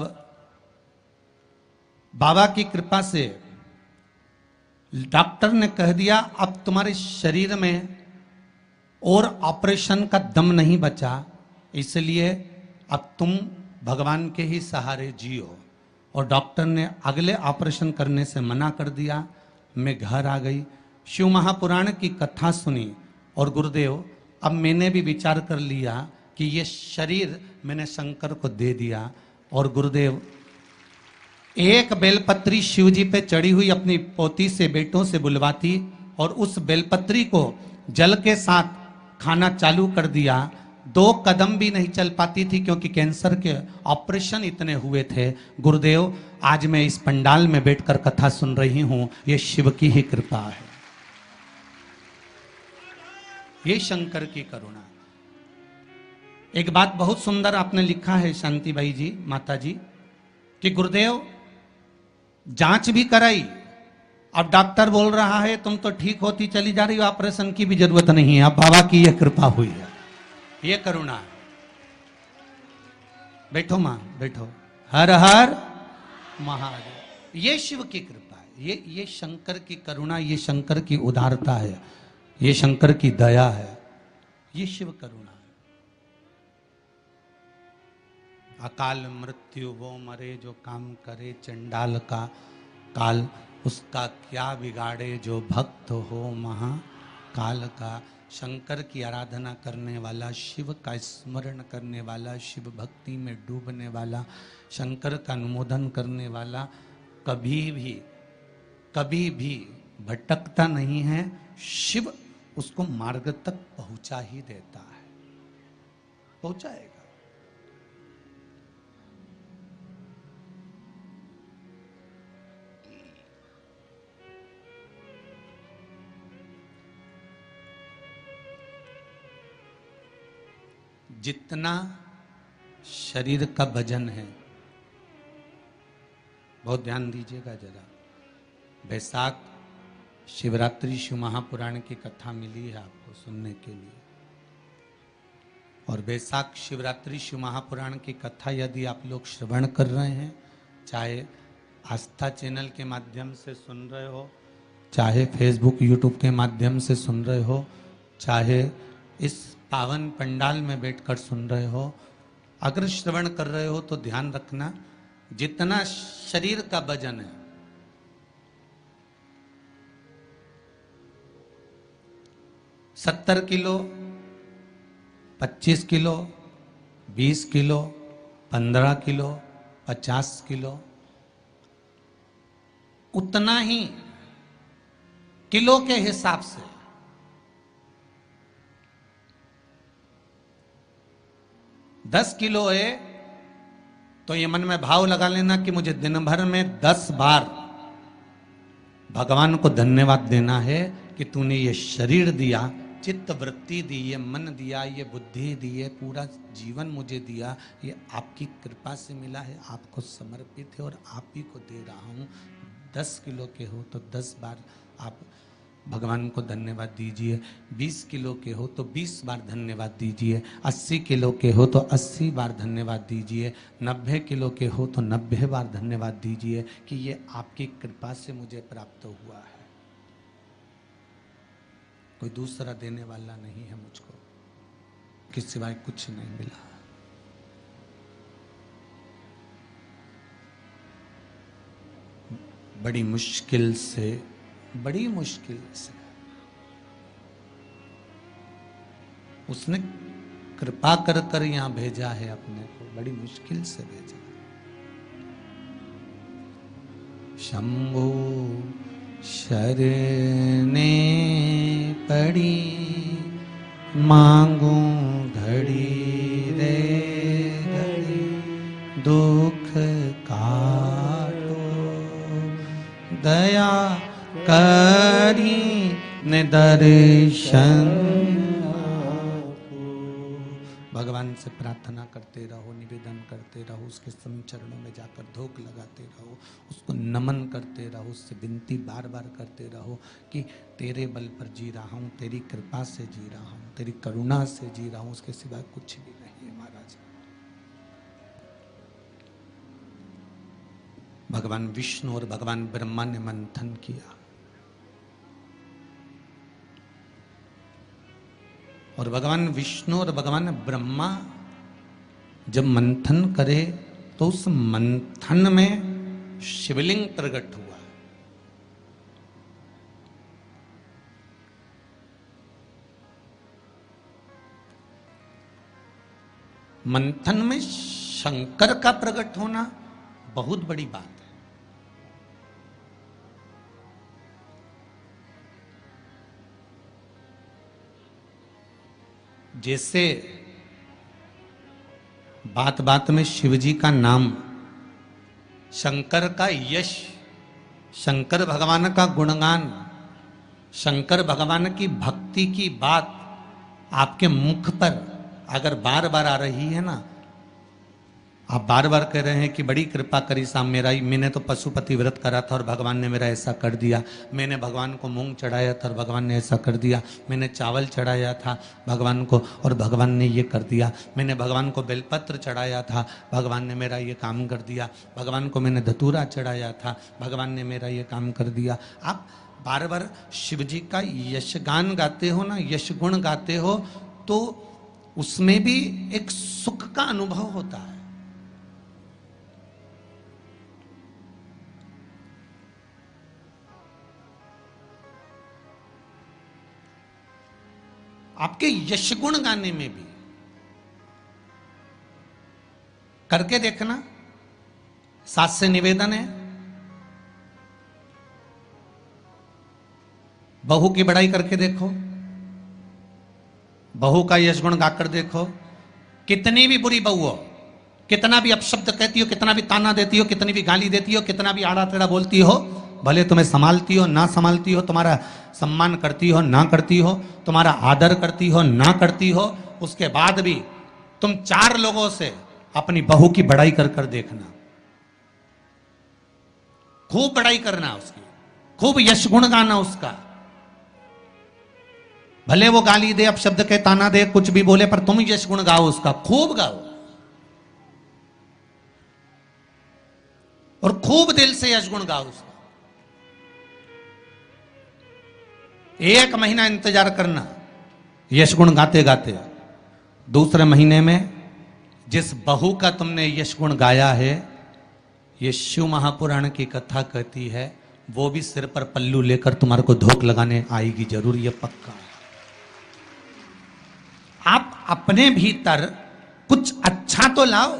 बाबा की कृपा से डॉक्टर ने कह दिया अब तुम्हारे शरीर में और ऑपरेशन का दम नहीं बचा, इसलिए अब तुम भगवान के ही सहारे जियो। और डॉक्टर ने अगले ऑपरेशन करने से मना कर दिया। मैं घर आ गई, शिव महापुराण की कथा सुनी और गुरुदेव अब मैंने भी विचार कर लिया कि ये शरीर मैंने शंकर को दे दिया। और गुरुदेव एक बेलपत्री शिव जी पे चढ़ी हुई अपनी पोती से, बेटों से बुलवाती और उस बेलपत्री को जल के साथ खाना चालू कर दिया। 2 कदम भी नहीं चल पाती थी क्योंकि कैंसर के ऑपरेशन इतने हुए थे। गुरुदेव आज मैं इस पंडाल में बैठकर कथा सुन रही हूं, ये शिव की ही कृपा है, ये शंकर की करुणा। एक बात बहुत सुंदर आपने लिखा है शांति बाई जी, माता जी, कि गुरुदेव जांच भी कराई, अब डॉक्टर बोल रहा है तुम तो ठीक होती चली जा रही हो, ऑपरेशन की भी जरूरत नहीं है। अब बाबा की यह कृपा हुई है, ये करुणा है। बैठो मां, बैठो। हर हर महादेव। ये शिव की कृपा है, ये शंकर की करुणा, ये शंकर की उदारता है, ये शंकर की दया है, ये शिव करुणा है। अकाल मृत्यु वो मरे जो काम करे, चंडाल का काल उसका क्या बिगाड़े, जो भक्त हो महाकाल का। शंकर की आराधना करने वाला, शिव का स्मरण करने वाला, शिव भक्ति में डूबने वाला, शंकर का अनुमोदन करने वाला कभी भी भटकता नहीं है। शिव उसको मार्ग तक पहुंचा ही देता है, पहुंचाएगा। जितना शरीर का वजन है, बहुत ध्यान दीजिएगा जरा। बैसाख शिवरात्रि शिव महापुराण की कथा मिली है आपको सुनने के लिए, और बैसाख शिवरात्रि शिव महापुराण की कथा यदि आप लोग श्रवण कर रहे हैं, चाहे आस्था चैनल के माध्यम से सुन रहे हो, चाहे फेसबुक यूट्यूब के माध्यम से सुन रहे हो, चाहे इस पावन पंडाल में बैठकर सुन रहे हो, अगर श्रवण कर रहे हो तो ध्यान रखना, जितना शरीर का वजन है, 70 kilo, 25 kilo, 20 kilo, 15 kilo, 50 kilo, उतना ही किलो के हिसाब से दस किलो है तो ये मन में भाव लगा लेना कि मुझे दिन भर में 10 बार भगवान को धन्यवाद देना है कि तूने ये शरीर दिया, चित्त वृत्ति दी, ये मन दिया, ये बुद्धि दी, ये पूरा जीवन मुझे दिया, ये आपकी कृपा से मिला है, आपको समर्पित है और आप ही को दे रहा हूँ। 10 किलो के हो तो 10 बार आप भगवान को धन्यवाद दीजिए, 20 किलो के हो तो 20 बार धन्यवाद दीजिए, 80 किलो के हो तो 80 बार धन्यवाद दीजिए, 90 किलो के हो तो 90 बार धन्यवाद दीजिए कि ये आपकी कृपा से मुझे प्राप्त हुआ है। कोई दूसरा देने वाला नहीं है मुझको, किस सिवाय कुछ नहीं मिला। बड़ी मुश्किल से उसने कृपा कर कर यहां भेजा है अपने को, बड़ी मुश्किल से भेजा। शंभो शरणे पड़ी मांगू घड़ी रे घड़ी, दुख काटो दया करी ने दर्शन। भगवान से प्रार्थना करते रहो, निवेदन करते रहो, उसके समीप चरणों में जाकर धोख लगाते रहो, उसको नमन करते रहो, उससे विनती बार बार करते रहो कि तेरे बल पर जी रहा हूँ, तेरी कृपा से जी रहा हूँ, तेरी करुणा से जी रहा हूँ, उसके सिवा कुछ भी नहीं है महाराज। भगवान विष्णु और भगवान ब्रह्मा ने मंथन किया और भगवान विष्णु और भगवान ब्रह्मा जब मंथन करे तो उस मंथन में शिवलिंग प्रकट हुआ। मंथन में शंकर का प्रकट होना बहुत बड़ी बात है। जैसे बात बात में शिवजी का नाम, शंकर का यश, शंकर भगवान का गुणगान, शंकर भगवान की भक्ति की बात आपके मुख पर अगर बार बार आ रही है ना, आप बार बार कह रहे हैं कि बड़ी कृपा करी साहब मेरा ही, मैंने तो पशुपति व्रत करा था और भगवान ने मेरा ऐसा कर दिया, मैंने भगवान को मूंग चढ़ाया था और भगवान ने ऐसा कर दिया, मैंने चावल चढ़ाया था भगवान को और भगवान ने ये कर दिया, मैंने भगवान को बेलपत्र चढ़ाया था, भगवान ने मेरा ये काम कर दिया, भगवान को मैंने धतूरा चढ़ाया था, भगवान ने मेरा ये काम कर दिया। आप बार बार शिव जी का यशगान गाते हो ना, यश गुण गाते हो, तो उसमें भी एक सुख का अनुभव होता है। आपके यश गुण गाने में भी करके देखना, साथ से निवेदन है। बहू की बड़ाई करके देखो, बहू का यश गुण गाकर देखो। कितनी भी बुरी बहू हो, कितना भी अपशब्द कहती हो, कितना भी ताना देती हो, कितनी भी गाली देती हो, कितना भी आड़ा टेढ़ा बोलती हो, भले तुम्हें संभालती हो ना संभालती हो, तुम्हारा सम्मान करती हो ना करती हो, तुम्हारा आदर करती हो ना करती हो, उसके बाद भी तुम 4 लोगों से अपनी बहू की बड़ाई कर कर देखना, खूब बड़ाई करना उसकी, खूब यश गुण गाना उसका। भले वो गाली दे, अपशब्द के ताना दे, कुछ भी बोले, पर तुम यश गुण गाओ उसका, खूब गाओ और खूब दिल से यश गुण गाओ उसका। 1 महीना इंतजार करना यश गुण गाते गाते। दूसरे महीने में जिस बहू का तुमने यश गुण गाया है, ये शिव महापुराण की कथा कहती है, वो भी सिर पर पल्लू लेकर तुम्हारे को धोख लगाने आएगी जरूर, ये पक्का। आप अपने भीतर कुछ अच्छा तो लाओ।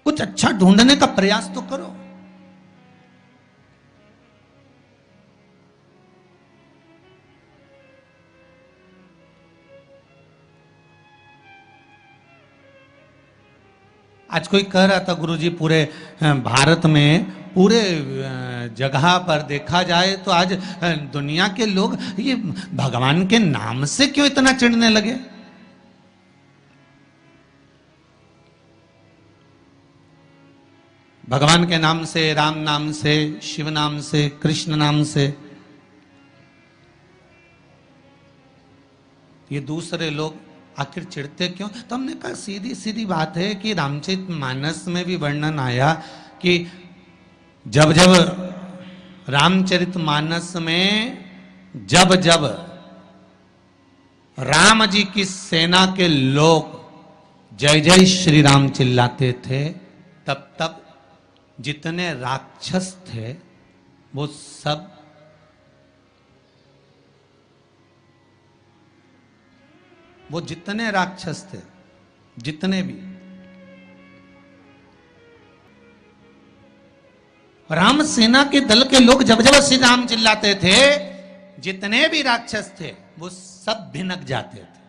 कुछ अच्छा ढूंढने का प्रयास तो करो। आज कोई कह रहा था गुरुजी पूरे भारत में पूरे जगह पर देखा जाए तो आज दुनिया के लोग ये भगवान के नाम से क्यों इतना चिढ़ने लगे। भगवान के नाम से, राम नाम से, शिव नाम से, कृष्ण नाम से ये दूसरे लोग आखिर चिढ़ते क्यों। तो हमने कहा सीधी सीधी बात है कि रामचरितमानस में भी वर्णन आया कि जब जब रामचरितमानस में जब जब राम जी की सेना के लोग जय जय श्री राम चिल्लाते थे, तब तब जितने राक्षस थे वो सब जितने राक्षस थे, जितने भी राम सेना के दल के लोग जब जब श्री राम चिल्लाते थे, जितने भी राक्षस थे वो सब भिनक जाते थे,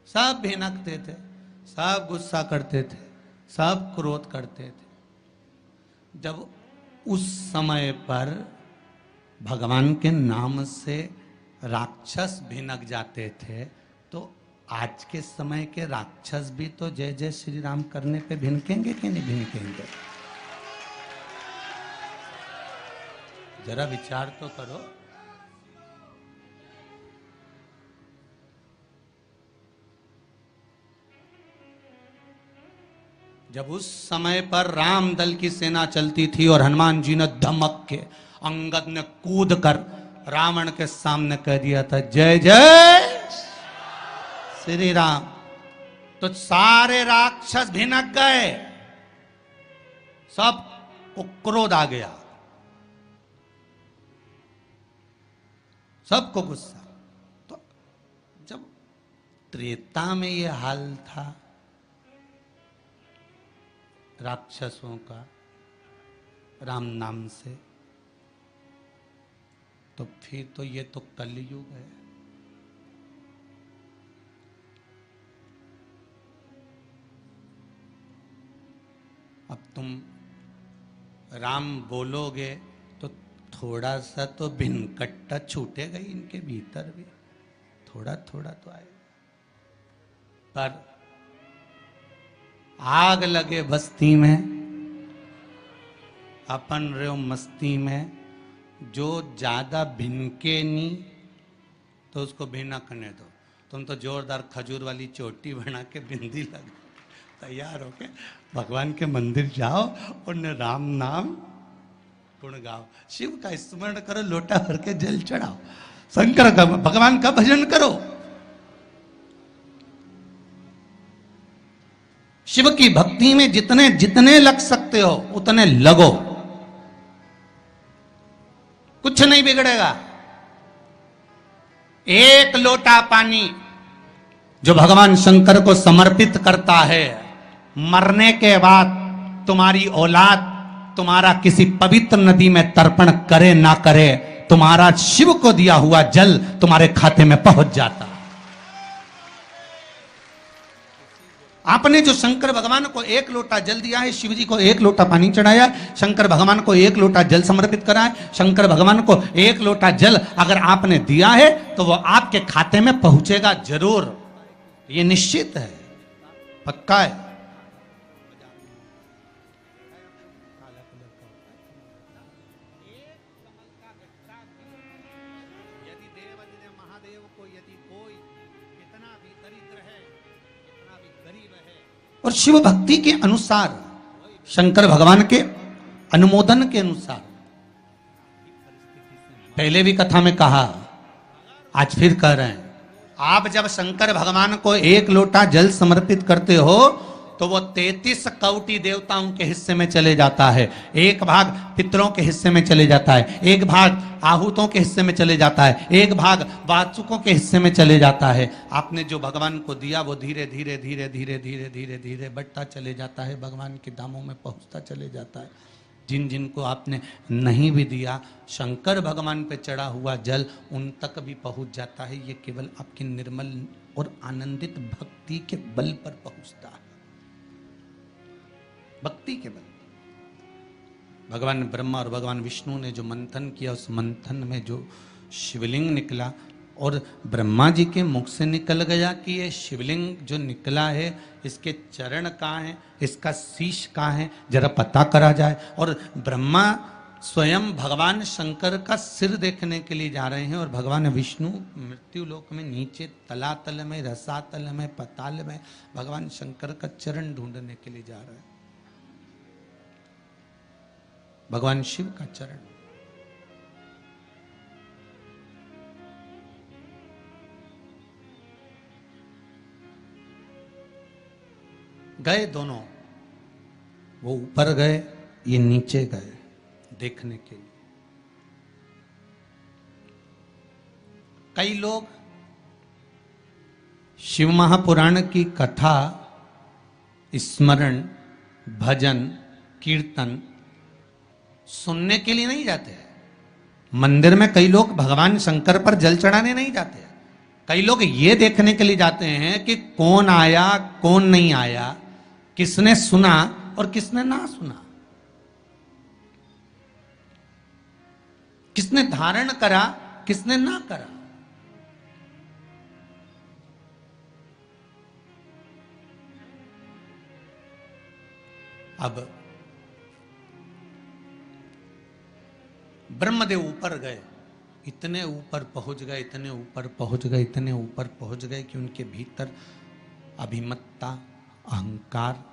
सब भिनकते थे, सब गुस्सा करते थे, सब क्रोध करते थे। जब उस समय पर भगवान के नाम से राक्षस भिनक जाते थे, तो आज के समय के राक्षस भी तो जय जय श्री राम करने पे भिनकेंगे कि नहीं भिनकेंगे। जरा विचार तो करो। जब उस समय पर राम दल की सेना चलती थी और हनुमान जी ने धमक के, अंगद ने कूद कर रावण के सामने कह दिया था जय जय श्री राम, तो सारे राक्षस भिनक गए, सब को क्रोध आ गया, सबको गुस्सा। तो जब त्रेता में ये हाल था राक्षसों का राम नाम से, तो फिर तो ये तो कलयुग है। अब तुम राम बोलोगे तो थोड़ा सा तो भिनकट्टा छूटेगा ही इनके भीतर भी, थोड़ा थोड़ा तो आएगा। पर आग लगे बस्ती में, अपन रहो मस्ती में, जो ज्यादा भिनके नहीं तो उसको भिनकने दो। तुम तो जोरदार खजूर वाली चोटी बना के बिंदी लगा तैयार होके भगवान के मंदिर जाओ और राम नाम गुण गाओ, शिव का स्मरण करो, लोटा भर के जल चढ़ाओ, शंकर का भगवान का भजन करो। शिव की भक्ति में जितने जितने लग सकते हो उतने लगो, कुछ नहीं बिगड़ेगा। एक लोटा पानी जो भगवान शंकर को समर्पित करता है, मरने के बाद तुम्हारी औलाद तुम्हारा किसी पवित्र नदी में तर्पण करे ना करे, तुम्हारा शिव को दिया हुआ जल तुम्हारे खाते में पहुंच जाता। आपने जो शंकर भगवान को एक लोटा जल दिया है, शिव जी को एक लोटा पानी चढ़ाया, शंकर भगवान को एक लोटा जल समर्पित करा है, शंकर भगवान को एक लोटा जल अगर आपने दिया है तो वो आपके खाते में पहुंचेगा जरूर, ये निश्चित है, पक्का है। और शिव भक्ति के अनुसार, शंकर भगवान के अनुमोदन के अनुसार, पहले भी कथा में कहा, आज फिर कह रहे हैं, आप जब शंकर भगवान को एक लोटा जल समर्पित करते हो तो वो 33 कौटि देवताओं के हिस्से में चले जाता है, एक भाग पितरों के हिस्से में चले जाता है, एक भाग आहूतों के हिस्से में चले जाता है, एक भाग वाचुकों के हिस्से में चले जाता है। आपने जो भगवान को दिया वो धीरे धीरे धीरे धीरे धीरे धीरे धीरे बढ़ता चले जाता है, भगवान के धामों में पहुंचता चले जाता है। जिन जिनको आपने नहीं भी दिया, शंकर भगवान पे चढ़ा हुआ जल उन तक भी पहुंच जाता है। ये केवल आपकी निर्मल और आनंदित भक्ति के बल पर पहुंचता है, भक्ति के बल। भगवान ब्रह्मा और भगवान विष्णु ने जो मंथन किया, उस मंथन में जो शिवलिंग निकला और ब्रह्मा जी के मुख से निकल गया कि ये शिवलिंग जो निकला है इसके चरण कहाँ हैं, इसका शीश कहाँ है, जरा पता करा जाए। और ब्रह्मा स्वयं भगवान शंकर का सिर देखने के लिए जा रहे हैं और भगवान विष्णु मृत्यु लोक में नीचे तलातल में, रसातल में, पताल में भगवान शंकर का चरण ढूंढने के लिए जा रहे हैं, भगवान शिव का चरण। गए दोनों, वो ऊपर गए, ये नीचे गए देखने के लिए। कई लोग शिव महापुराण की कथा, स्मरण, भजन, कीर्तन सुनने के लिए नहीं जाते हैं। मंदिर में कई लोग भगवान शंकर पर जल चढ़ाने नहीं जाते हैं। कई लोग ये देखने के लिए जाते हैं कि कौन आया कौन नहीं आया, किसने सुना और किसने ना सुना, किसने धारण करा किसने ना करा। अब ब्रह्मदेव ऊपर गए, इतने ऊपर पहुंच गए, इतने ऊपर पहुंच गए, इतने ऊपर पहुंच गए कि उनके भीतर अभिमत्ता, अहंकार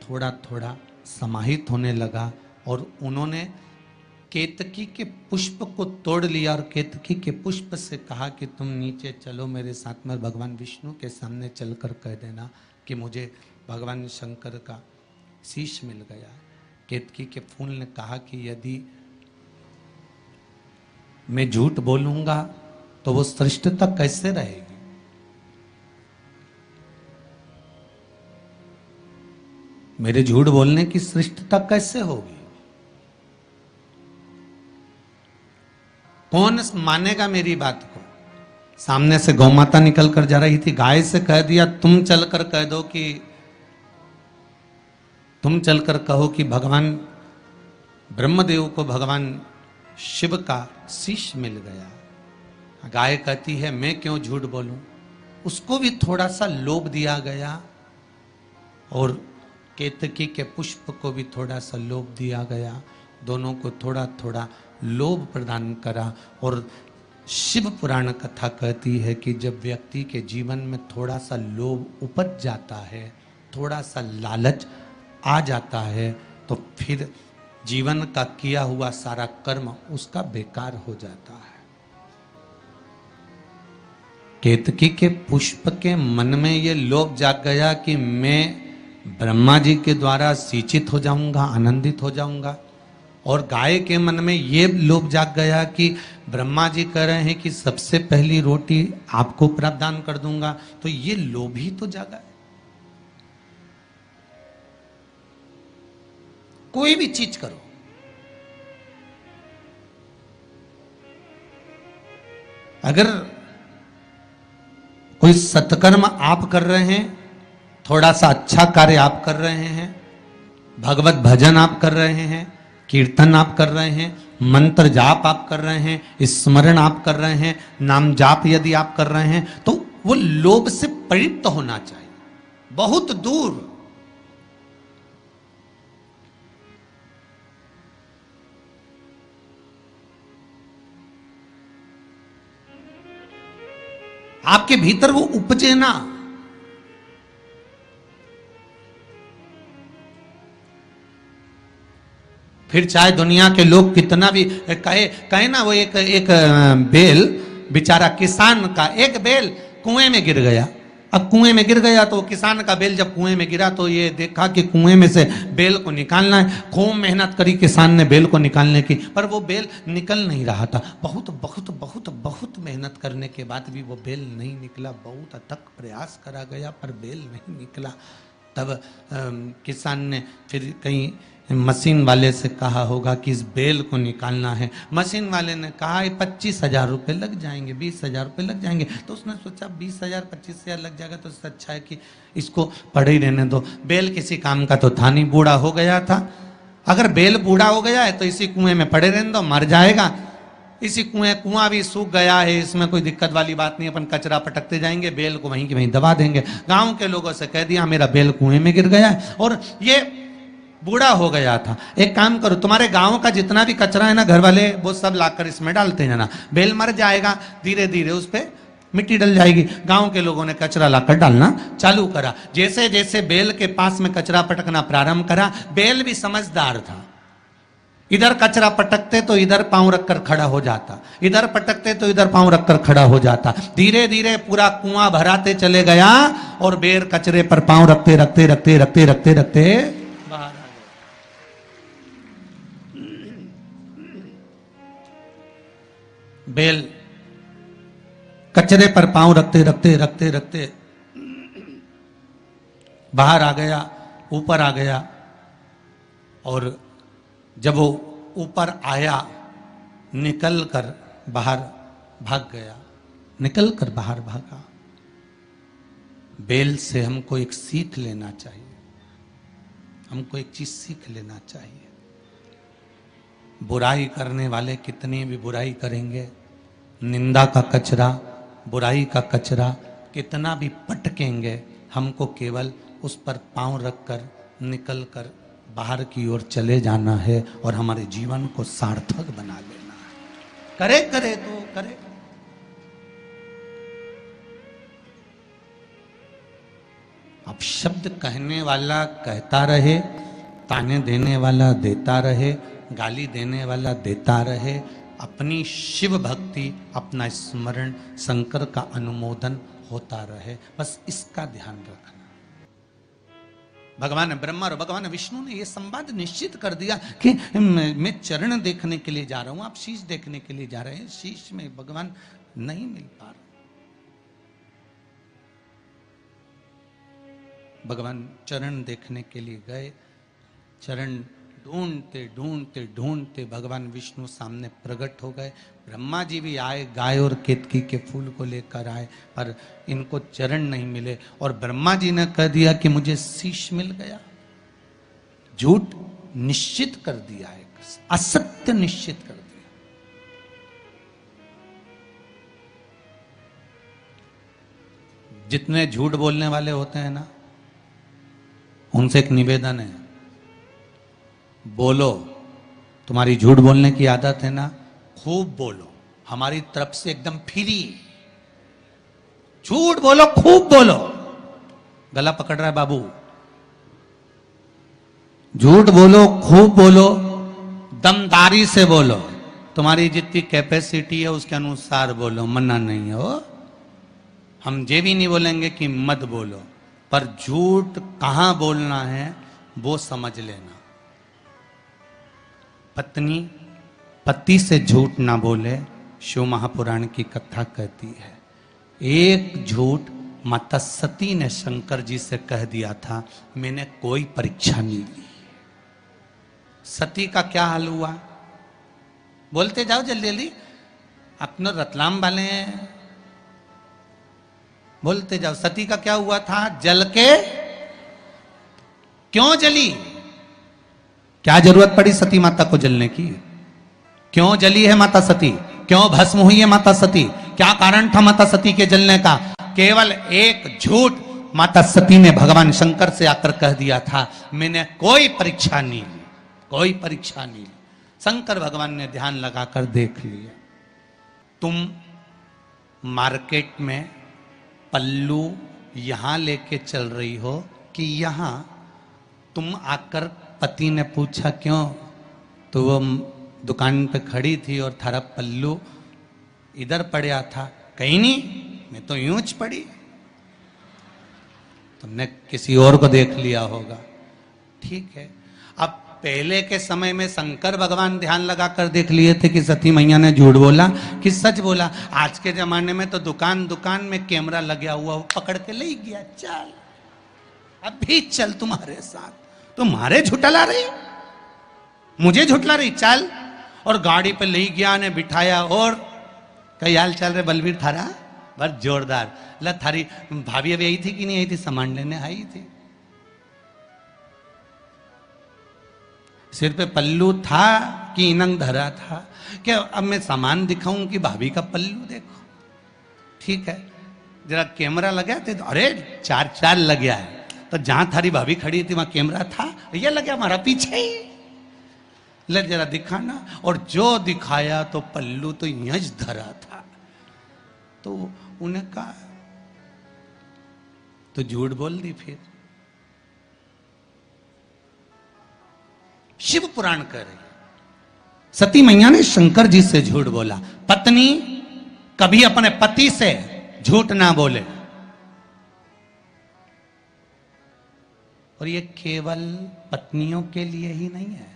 थोड़ा थोड़ा समाहित होने लगा और उन्होंने केतकी के पुष्प को तोड़ लिया और केतकी के पुष्प से कहा कि तुम नीचे चलो मेरे साथ में। भगवान विष्णु के सामने चलकर कह देना कि मुझे भगवान शंकर का शीश मिल गया। केतकी के फूल ने कहा कि यदि मैं झूठ बोलूंगा तो वो श्रेष्ठता कैसे रहेगी। मेरे झूठ बोलने की श्रेष्ठता कैसे होगी, कौन मानेगा मेरी बात को। सामने से गौ माता निकल कर जा रही थी, गाय से कह दिया तुम चलकर कह दो कि तुम चलकर कहो कि भगवान ब्रह्मदेव को भगवान शिव का शीश मिल गया। गाय कहती है मैं क्यों झूठ बोलूं। उसको भी थोड़ा सा लोभ दिया गया और केतकी के पुष्प को भी थोड़ा सा लोभ दिया गया। दोनों को थोड़ा थोड़ा लोभ प्रदान करा। और शिव पुराण कथा कहती है कि जब व्यक्ति के जीवन में थोड़ा सा लोभ उपज जाता है, थोड़ा सा लालच आ जाता है, तो फिर जीवन का किया हुआ सारा कर्म उसका बेकार हो जाता है। केतकी के पुष्प के मन में ये लोभ जाग गया कि मैं ब्रह्मा जी के द्वारा सिंचित हो जाऊंगा, आनंदित हो जाऊंगा। और गाय के मन में ये लोभ जाग गया कि ब्रह्मा जी कह रहे हैं कि सबसे पहली रोटी आपको प्रदान कर दूंगा, तो ये लोभ ही तो जागा है। कोई भी चीज करो, अगर कोई सत्कर्म आप कर रहे हैं, थोड़ा सा अच्छा कार्य आप कर रहे हैं, भगवत भजन आप कर रहे हैं, कीर्तन आप कर रहे हैं, मंत्र जाप आप कर रहे हैं, स्मरण आप कर रहे हैं, नाम जाप यदि आप कर रहे हैं, तो वो लोभ से परिप्त होना चाहिए, बहुत दूर। आपके भीतर वो उपजे ना। फिर चाहे दुनिया के लोग कितना भी कहे ना, वो एक बेल बेचारा किसान का एक बेल कुएं में गिर गया। अब कुएं में गिर गया तो किसान का बेल जब कुएं में गिरा तो ये देखा कि कुएं में से बेल को निकालना है। खूब मेहनत करी किसान ने बेल को निकालने की, पर वो बेल निकल नहीं रहा था। बहुत बहुत बहुत बहुत मेहनत करने के बाद भी वो बेल नहीं निकला। बहुत अथक प्रयास करा गया पर बेल नहीं निकला। तब किसान ने फिर कहीं मशीन वाले से कहा होगा कि इस बेल को निकालना है। मशीन वाले ने कहा 25,000 रुपये लग जाएंगे, 20,000 रुपये लग जाएंगे। तो उसने सोचा 20,000 25,000 लग जाएगा तो इससे अच्छा है कि इसको पड़े ही रहने दो। बेल किसी काम का तो था नहीं, बूढ़ा हो गया था। अगर बेल बूढ़ा हो गया है तो इसी कुएं में पड़े रहने दो, मर जाएगा। इसी कुआं भी सूख गया है, इसमें कोई दिक्कत वाली बात नहीं, अपन कचरा पटकते जाएंगे, बेल को वहीं की वहीं दबा देंगे। गांव के लोगों से कह दिया मेरा बेल कुएं में गिर गया है और ये बूढ़ा हो गया था। एक काम करो, तुम्हारे गांव का जितना भी कचरा है ना, घर वाले वो सब लाकर इसमें डालते जाना। बेल मर जाएगा, धीरे धीरे उस पर मिट्टी डल जाएगी। गांव के लोगों ने कचरा लाकर डालना चालू करा। जैसे जैसे बेल के पास में कचरा पटकना प्रारंभ करा, बेल भी समझदार था। इधर कचरा पटकते तो इधर पांव रखकर खड़ा हो जाता, इधर पटकते तो इधर पांव रखकर खड़ा हो जाता। धीरे धीरे पूरा कुआं भराते चले गया और बेल कचरे पर पांव रखते रखते रखते रखते रखते रखते बाहर आ गया। बेल कचरे पर पांव रखते रखते रखते रखते बाहर आ गया, ऊपर आ गया। और जब वो ऊपर आया, निकल कर बाहर भाग गया, निकल कर बाहर भागा। बेल से हमको एक सीख लेना चाहिए, हमको एक चीज सीख लेना चाहिए। बुराई करने वाले कितनी भी बुराई करेंगे, निंदा का कचरा, बुराई का कचरा कितना भी पटकेंगे, हमको केवल उस पर पांव रखकर निकल कर बाहर की ओर चले जाना है और हमारे जीवन को सार्थक बना लेना है। करे करे तो करे। अब शब्द कहने वाला कहता रहे, ताने देने वाला देता रहे, गाली देने वाला देता रहे। अपनी शिव भक्ति, अपना स्मरण, शंकर का अनुमोदन होता रहे, बस इसका ध्यान रखना। भगवान ब्रह्मा और भगवान विष्णु ने यह संवाद निश्चित कर दिया कि मैं चरण देखने के लिए जा रहा हूं, आप शीश देखने के लिए जा रहे हैं। शीश में भगवान नहीं मिल पा रहा। भगवान चरण देखने के लिए गए, चरण ढूंढते ढूंढते ढूंढते भगवान विष्णु सामने प्रकट हो गए। ब्रह्मा जी भी आए, गाय और केतकी के फूल को लेकर आए, पर इनको चरण नहीं मिले। और ब्रह्मा जी ने कह दिया कि मुझे शीश मिल गया। झूठ निश्चित कर दिया है, असत्य निश्चित कर दिया। जितने झूठ बोलने वाले होते हैं ना, उनसे एक निवेदन है, बोलो। तुम्हारी झूठ बोलने की आदत है ना, खूब बोलो, हमारी तरफ से एकदम फ्री। झूठ बोलो, खूब बोलो। गला पकड़ रहा है बाबू। झूठ बोलो, खूब बोलो, दमदारी से बोलो। तुम्हारी जितनी कैपेसिटी है उसके अनुसार बोलो, मना नहीं हो। हम ये भी नहीं बोलेंगे कि मत बोलो, पर झूठ कहां बोलना है वो समझ लेना। पत्नी पति से झूठ ना बोले, शिव महापुराण की कथा कहती है। एक झूठ माता सती ने शंकर जी से कह दिया था, मैंने कोई परीक्षा नहीं ली। सती का क्या हाल हुआ? बोलते जाओ जल्दी जल्दी, अपने रतलाम वाले हैं, बोलते जाओ। सती का क्या हुआ था? जल के क्यों जली? क्या जरूरत पड़ी सती माता को जलने की? क्यों जली है माता सती? क्यों भस्म हुई है माता सती? क्या कारण था माता सती के जलने का? केवल एक झूठ माता सती ने भगवान शंकर से आकर कह दिया था, मैंने कोई परीक्षा नहीं ली, कोई परीक्षा नहीं ली। शंकर भगवान ने ध्यान लगाकर देख लिया, तुम मार्केट में पल्लू यहां लेके चल रही हो कि यहां? तुम आकर पति ने पूछा क्यों, तो वो दुकान पे खड़ी थी और थारा पल्लू इधर पड़ा था। कहीं नहीं, मैं तो यूं च पड़ी। तुमने किसी और को देख लिया होगा। ठीक है, अब पहले के समय में शंकर भगवान ध्यान लगा कर देख लिए थे कि सती मैया ने झूठ बोला कि सच बोला। आज के जमाने में तो दुकान दुकान में कैमरा लगा हुआ, वो पकड़ के ले गया, चल अभी चल तुम्हारे साथ, तुम्हारे झुटला रही, मुझे झुटला रही, चल। और गाड़ी पे ले गया ने बिठाया, और कई हाल चल रहे बलबीर थारा बस जोरदार। ला थारी भाभी अभी आई थी कि नहीं आई थी? सामान लेने आई थी, सिर पे पल्लू था कि इनंग धरा था? क्या अब मैं सामान दिखाऊं कि भाभी का पल्लू देखो? ठीक है, जरा कैमरा लगा थे तो अरे चार चार लग गया है, तो जहां थारी भाभी खड़ी थी वहां कैमरा था, ये लग गया हमारा पीछे ही, ले जरा दिखाना। और जो दिखाया तो पल्लू तो यंज धरा था। तो उन्हें कहा तो झूठ बोल दी। फिर शिव पुराण कह रही सती मैया ने शंकर जी से झूठ बोला। पत्नी कभी अपने पति से झूठ ना बोले। और ये केवल पत्नियों के लिए ही नहीं है,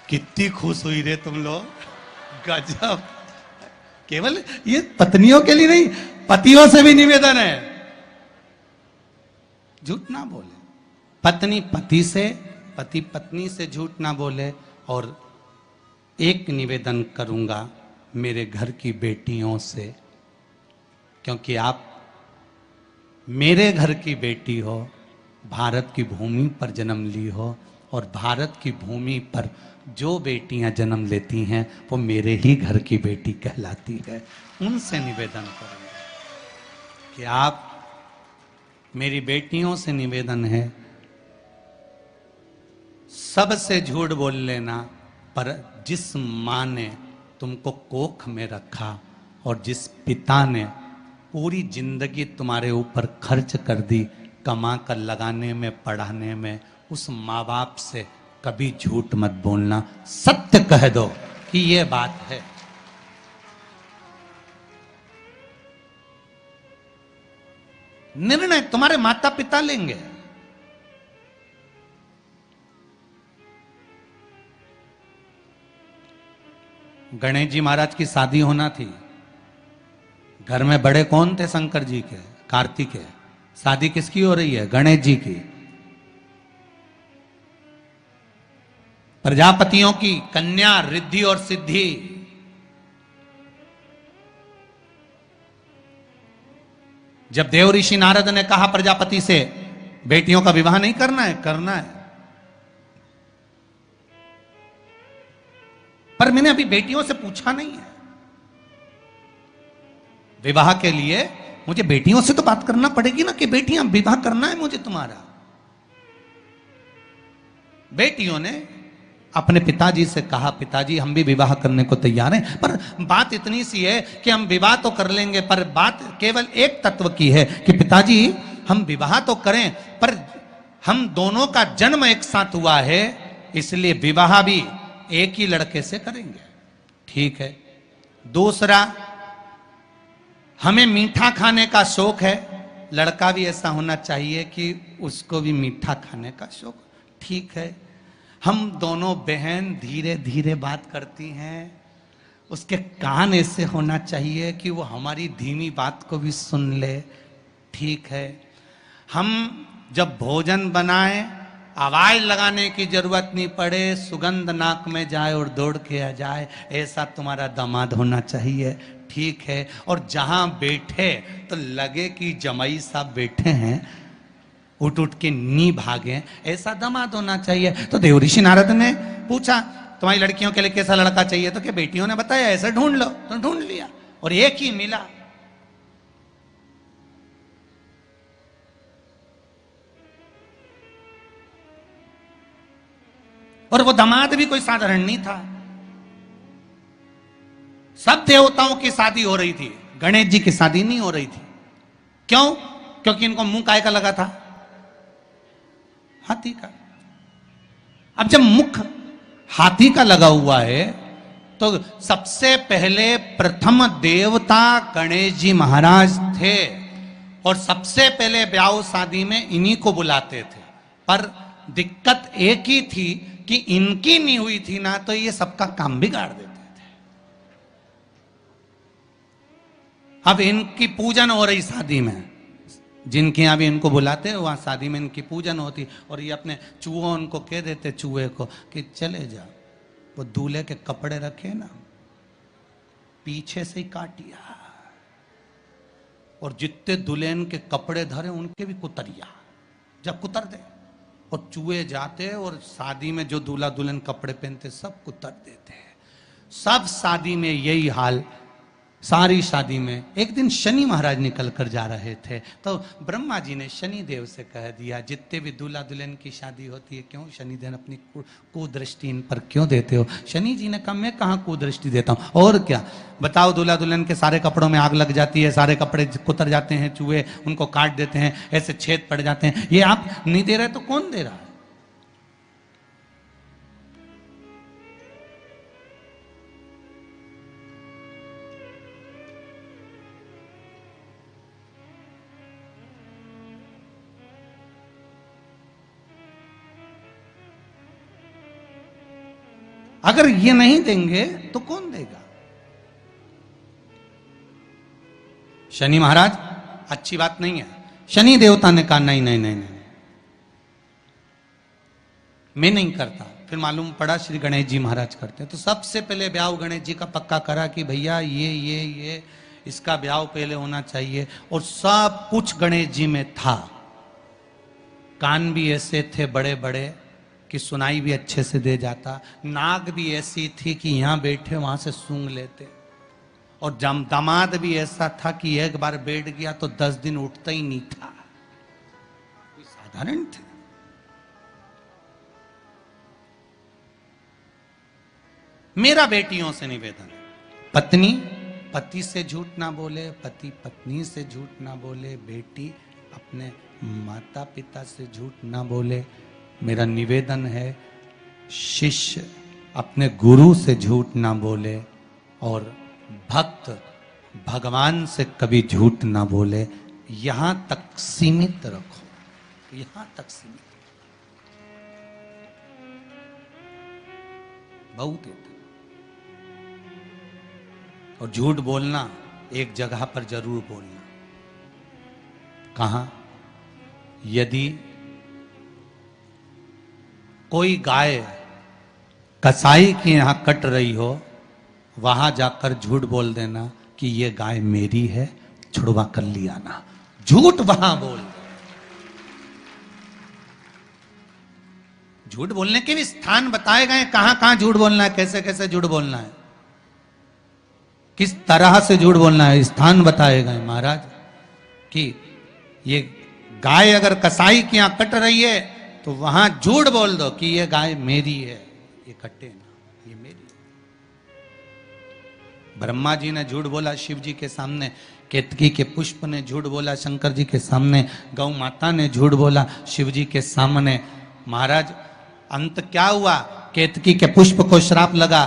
कितनी खुश हुई रे तुम लोग, गजब। केवल ये पत्नियों के लिए नहीं, पतियों से भी निवेदन है झूठ ना बोले। पत्नी पति से, पति पत्नी से झूठ ना बोले। और एक निवेदन करूंगा मेरे घर की बेटियों से, क्योंकि आप मेरे घर की बेटी हो, भारत की भूमि पर जन्म ली हो, और भारत की भूमि पर जो बेटियां जन्म लेती हैं वो मेरे ही घर की बेटी कहलाती है। उनसे निवेदन करूंगा कि आप, मेरी बेटियों से निवेदन है, सबसे झूठ बोल लेना, पर जिस मां ने तुमको कोख में रखा और जिस पिता ने पूरी जिंदगी तुम्हारे ऊपर खर्च कर दी, कमा कर लगाने में, पढ़ाने में, उस माँ बाप से कभी झूठ मत बोलना, सत्य कह दो कि ये बात है। निर्णय तुम्हारे माता पिता लेंगे। गणेश जी महाराज की शादी होना थी, घर में बड़े कौन थे? शंकर जी के, कार्तिक के। शादी किसकी हो रही है? गणेश जी की। प्रजापतियों की कन्या रिद्धि और सिद्धि। जब देव ऋषि नारद ने कहा प्रजापति से बेटियों का विवाह नहीं करना है, करना है, पर मैंने अभी बेटियों से पूछा नहीं है। विवाह के लिए मुझे बेटियों से तो बात करना पड़ेगी ना कि बेटियां विवाह करना है मुझे तुम्हारा। बेटियों ने अपने पिताजी से कहा, पिताजी हम भी विवाह करने को तैयार हैं, पर बात इतनी सी है कि हम विवाह तो कर लेंगे, पर बात केवल एक तत्व की है कि पिताजी हम विवाह तो करें, पर हम दोनों का जन्म एक साथ हुआ है, इसलिए विवाह भी एक ही लड़के से करेंगे। ठीक है। दूसरा, हमें मीठा खाने का शौक है, लड़का भी ऐसा होना चाहिए कि उसको भी मीठा खाने का शौक। ठीक है। हम दोनों बहन धीरे धीरे बात करती हैं, उसके कान ऐसे होना चाहिए कि वो हमारी धीमी बात को भी सुन ले। ठीक है। हम जब भोजन बनाएं, आवाज लगाने की जरूरत नहीं पड़े, सुगंध नाक में जाए और दौड़ के आ जाए, ऐसा तुम्हारा दामाद होना चाहिए। ठीक है। और जहां बैठे तो लगे कि जमाई साहब बैठे हैं, उठ उठ के नी भागे, ऐसा दामाद होना चाहिए। तो देव ऋषि नारद ने पूछा तुम्हारी लड़कियों के लिए कैसा लड़का चाहिए, तो क्या बेटियों ने बताया ऐसा ढूंढ लो, तो ढूंढ लिया और एक ही मिला। और वो दामाद भी कोई साधारण नहीं था। सब देवताओं की शादी हो रही थी, गणेश जी की शादी नहीं हो रही थी। क्यों? क्योंकि इनको मुंह काय का लगा था? हाथी का। अब जब मुख हाथी का लगा हुआ है तो सबसे पहले प्रथम देवता गणेश जी महाराज थे और सबसे पहले ब्याह शादी में इन्हीं को बुलाते थे। पर दिक्कत एक ही थी कि इनकी नहीं हुई थी ना, तो ये सबका काम बिगाड़ देते थे। अब इनकी पूजन हो रही शादी में, जिनके यहां भी इनको बुलाते हैं वहां शादी में इनकी पूजन होती, और ये अपने चूहों उनको कह देते चूहे को कि चले जा, वो दूल्हे के कपड़े रखे ना पीछे से ही काटिया, और जितने दुल्हन के कपड़े धरे उनके भी कुतरिया, जब कुतर दे। और चूहे जाते और शादी में जो दूल्हा दुल्हन कपड़े पहनते सब कुतर देते हैं। सब शादी में यही हाल, सारी शादी में। एक दिन शनि महाराज निकल कर जा रहे थे, तो ब्रह्मा जी ने शनि देव से कह दिया, जितने भी दूल्हा दुल्हन की शादी होती है, क्यों शनिदेव अपनी कुदृष्टि इन पर क्यों देते हो? शनि जी ने कहा, मैं कहाँ कुदृष्टि देता हूँ, और क्या बताओ, दूल्हा दुल्हन के सारे कपड़ों में आग लग जाती है, सारे कपड़े कुतर जाते हैं, चूहे उनको काट देते हैं, ऐसे छेद पड़ जाते हैं, ये आप नहीं दे रहे तो कौन दे रहा है? अगर ये नहीं देंगे तो कौन देगा? शनि महाराज अच्छी बात नहीं है। शनि देवता ने कहा नहीं नहीं नहीं नहीं, मैं नहीं करता। फिर मालूम पड़ा श्री गणेश जी महाराज करते। तो सबसे पहले ब्याह गणेश जी का पक्का करा कि भैया ये इसका ब्याह पहले होना चाहिए, और सब कुछ गणेश जी में था। कान भी ऐसे थे बड़े बड़े कि सुनाई भी अच्छे से दे जाता, नाक भी ऐसी थी कि यहां बैठे वहां से सूंघ लेते, और दामाद भी ऐसा था कि एक बार बैठ गया तो 10 दिन उठता ही नहीं था। कोई साधारण थे। मेरा बेटियों से निवेदन है, पत्नी पति से झूठ ना बोले, पति पत्नी से झूठ ना बोले, बेटी अपने माता पिता से झूठ ना बोले। मेरा निवेदन है, शिष्य अपने गुरु से झूठ ना बोले, और भक्त भगवान से कभी झूठ ना बोले। यहां तक सीमित रखो, यहां तक सीमित, बहुत है। और झूठ बोलना एक जगह पर जरूर बोलना। कहां? यदि कोई गाय कसाई के यहां कट रही हो, वहां जाकर झूठ बोल देना कि ये गाय मेरी है, छुड़वा कर लिया ना। झूठ वहां बोल दे। झूठ बोलने के भी स्थान बताए गए, कहां कहां झूठ बोलना है, कैसे कैसे झूठ बोलना है, किस तरह से झूठ बोलना है, स्थान बताए गए महाराज। कि ये गाय अगर कसाई के यहां कट रही है तो वहां झूठ बोल दो कि ये गाय मेरी है, ये कटे ना, ये मेरी है। ब्रह्मा जी ने झूठ बोला शिव जी के सामने, केतकी के पुष्प ने झूठ बोला शंकर जी के सामने, गौ माता ने झूठ बोला शिव जी के सामने। महाराज अंत क्या हुआ? केतकी के पुष्प को श्राप लगा,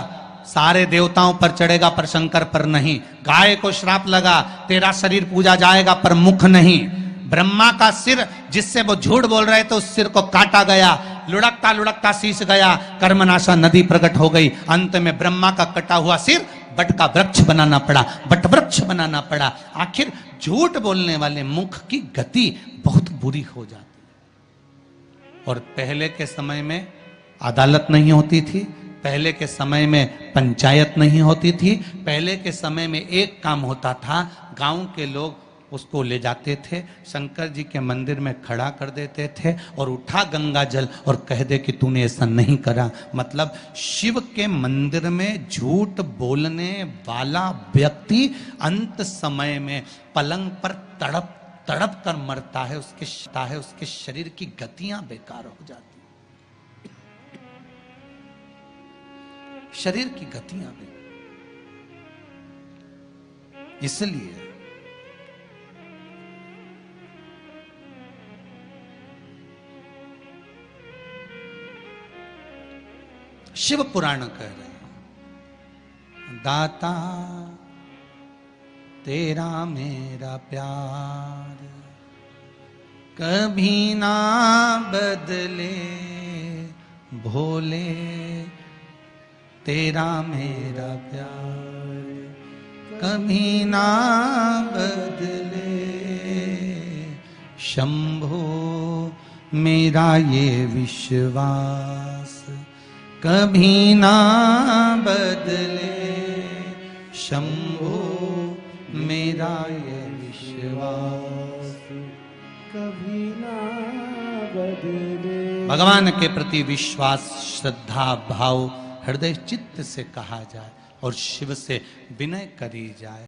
सारे देवताओं पर चढ़ेगा पर शंकर पर नहीं। गाय को श्राप लगा, तेरा शरीर पूजा जाएगा पर मुख नहीं। ब्रह्मा का सिर जिससे वो झूठ बोल रहे थे, उस सिर को काटा गया, लुढ़कता लुढ़कता शीश गया, कर्मनाशा नदी प्रकट हो गई। अंत में ब्रह्मा का कटा हुआ सिर बट का वृक्ष बनाना पड़ा, बट वृक्ष बनाना पड़ा। आखिर झूठ बोलने वाले मुख की गति बहुत बुरी हो जाती है। और पहले के समय में अदालत नहीं होती थी, पहले के समय में पंचायत नहीं होती थी, पहले के समय में एक काम होता था, गांव के लोग उसको ले जाते थे, शंकर जी के मंदिर में खड़ा कर देते थे और उठा गंगा जल और कह दे कि तूने ऐसा नहीं करा। मतलब शिव के मंदिर में झूठ बोलने वाला व्यक्ति अंत समय में पलंग पर तड़प तड़प कर मरता है, उसके शरीर की गतियां बेकार हो जाती, शरीर की गतियां भी। इसलिए शिव पुराण कह रहे हैं दाता तेरा मेरा प्यार कभी ना बदले भोले, तेरा मेरा प्यार कभी ना बदले शंभो, मेरा ये विश्वास कभी ना बदले शंभो, मेरा ये विश्वास कभी ना बदले। भगवान के प्रति विश्वास, श्रद्धा, भाव हृदय चित्त से कहा जाए और शिव से विनय करी जाए।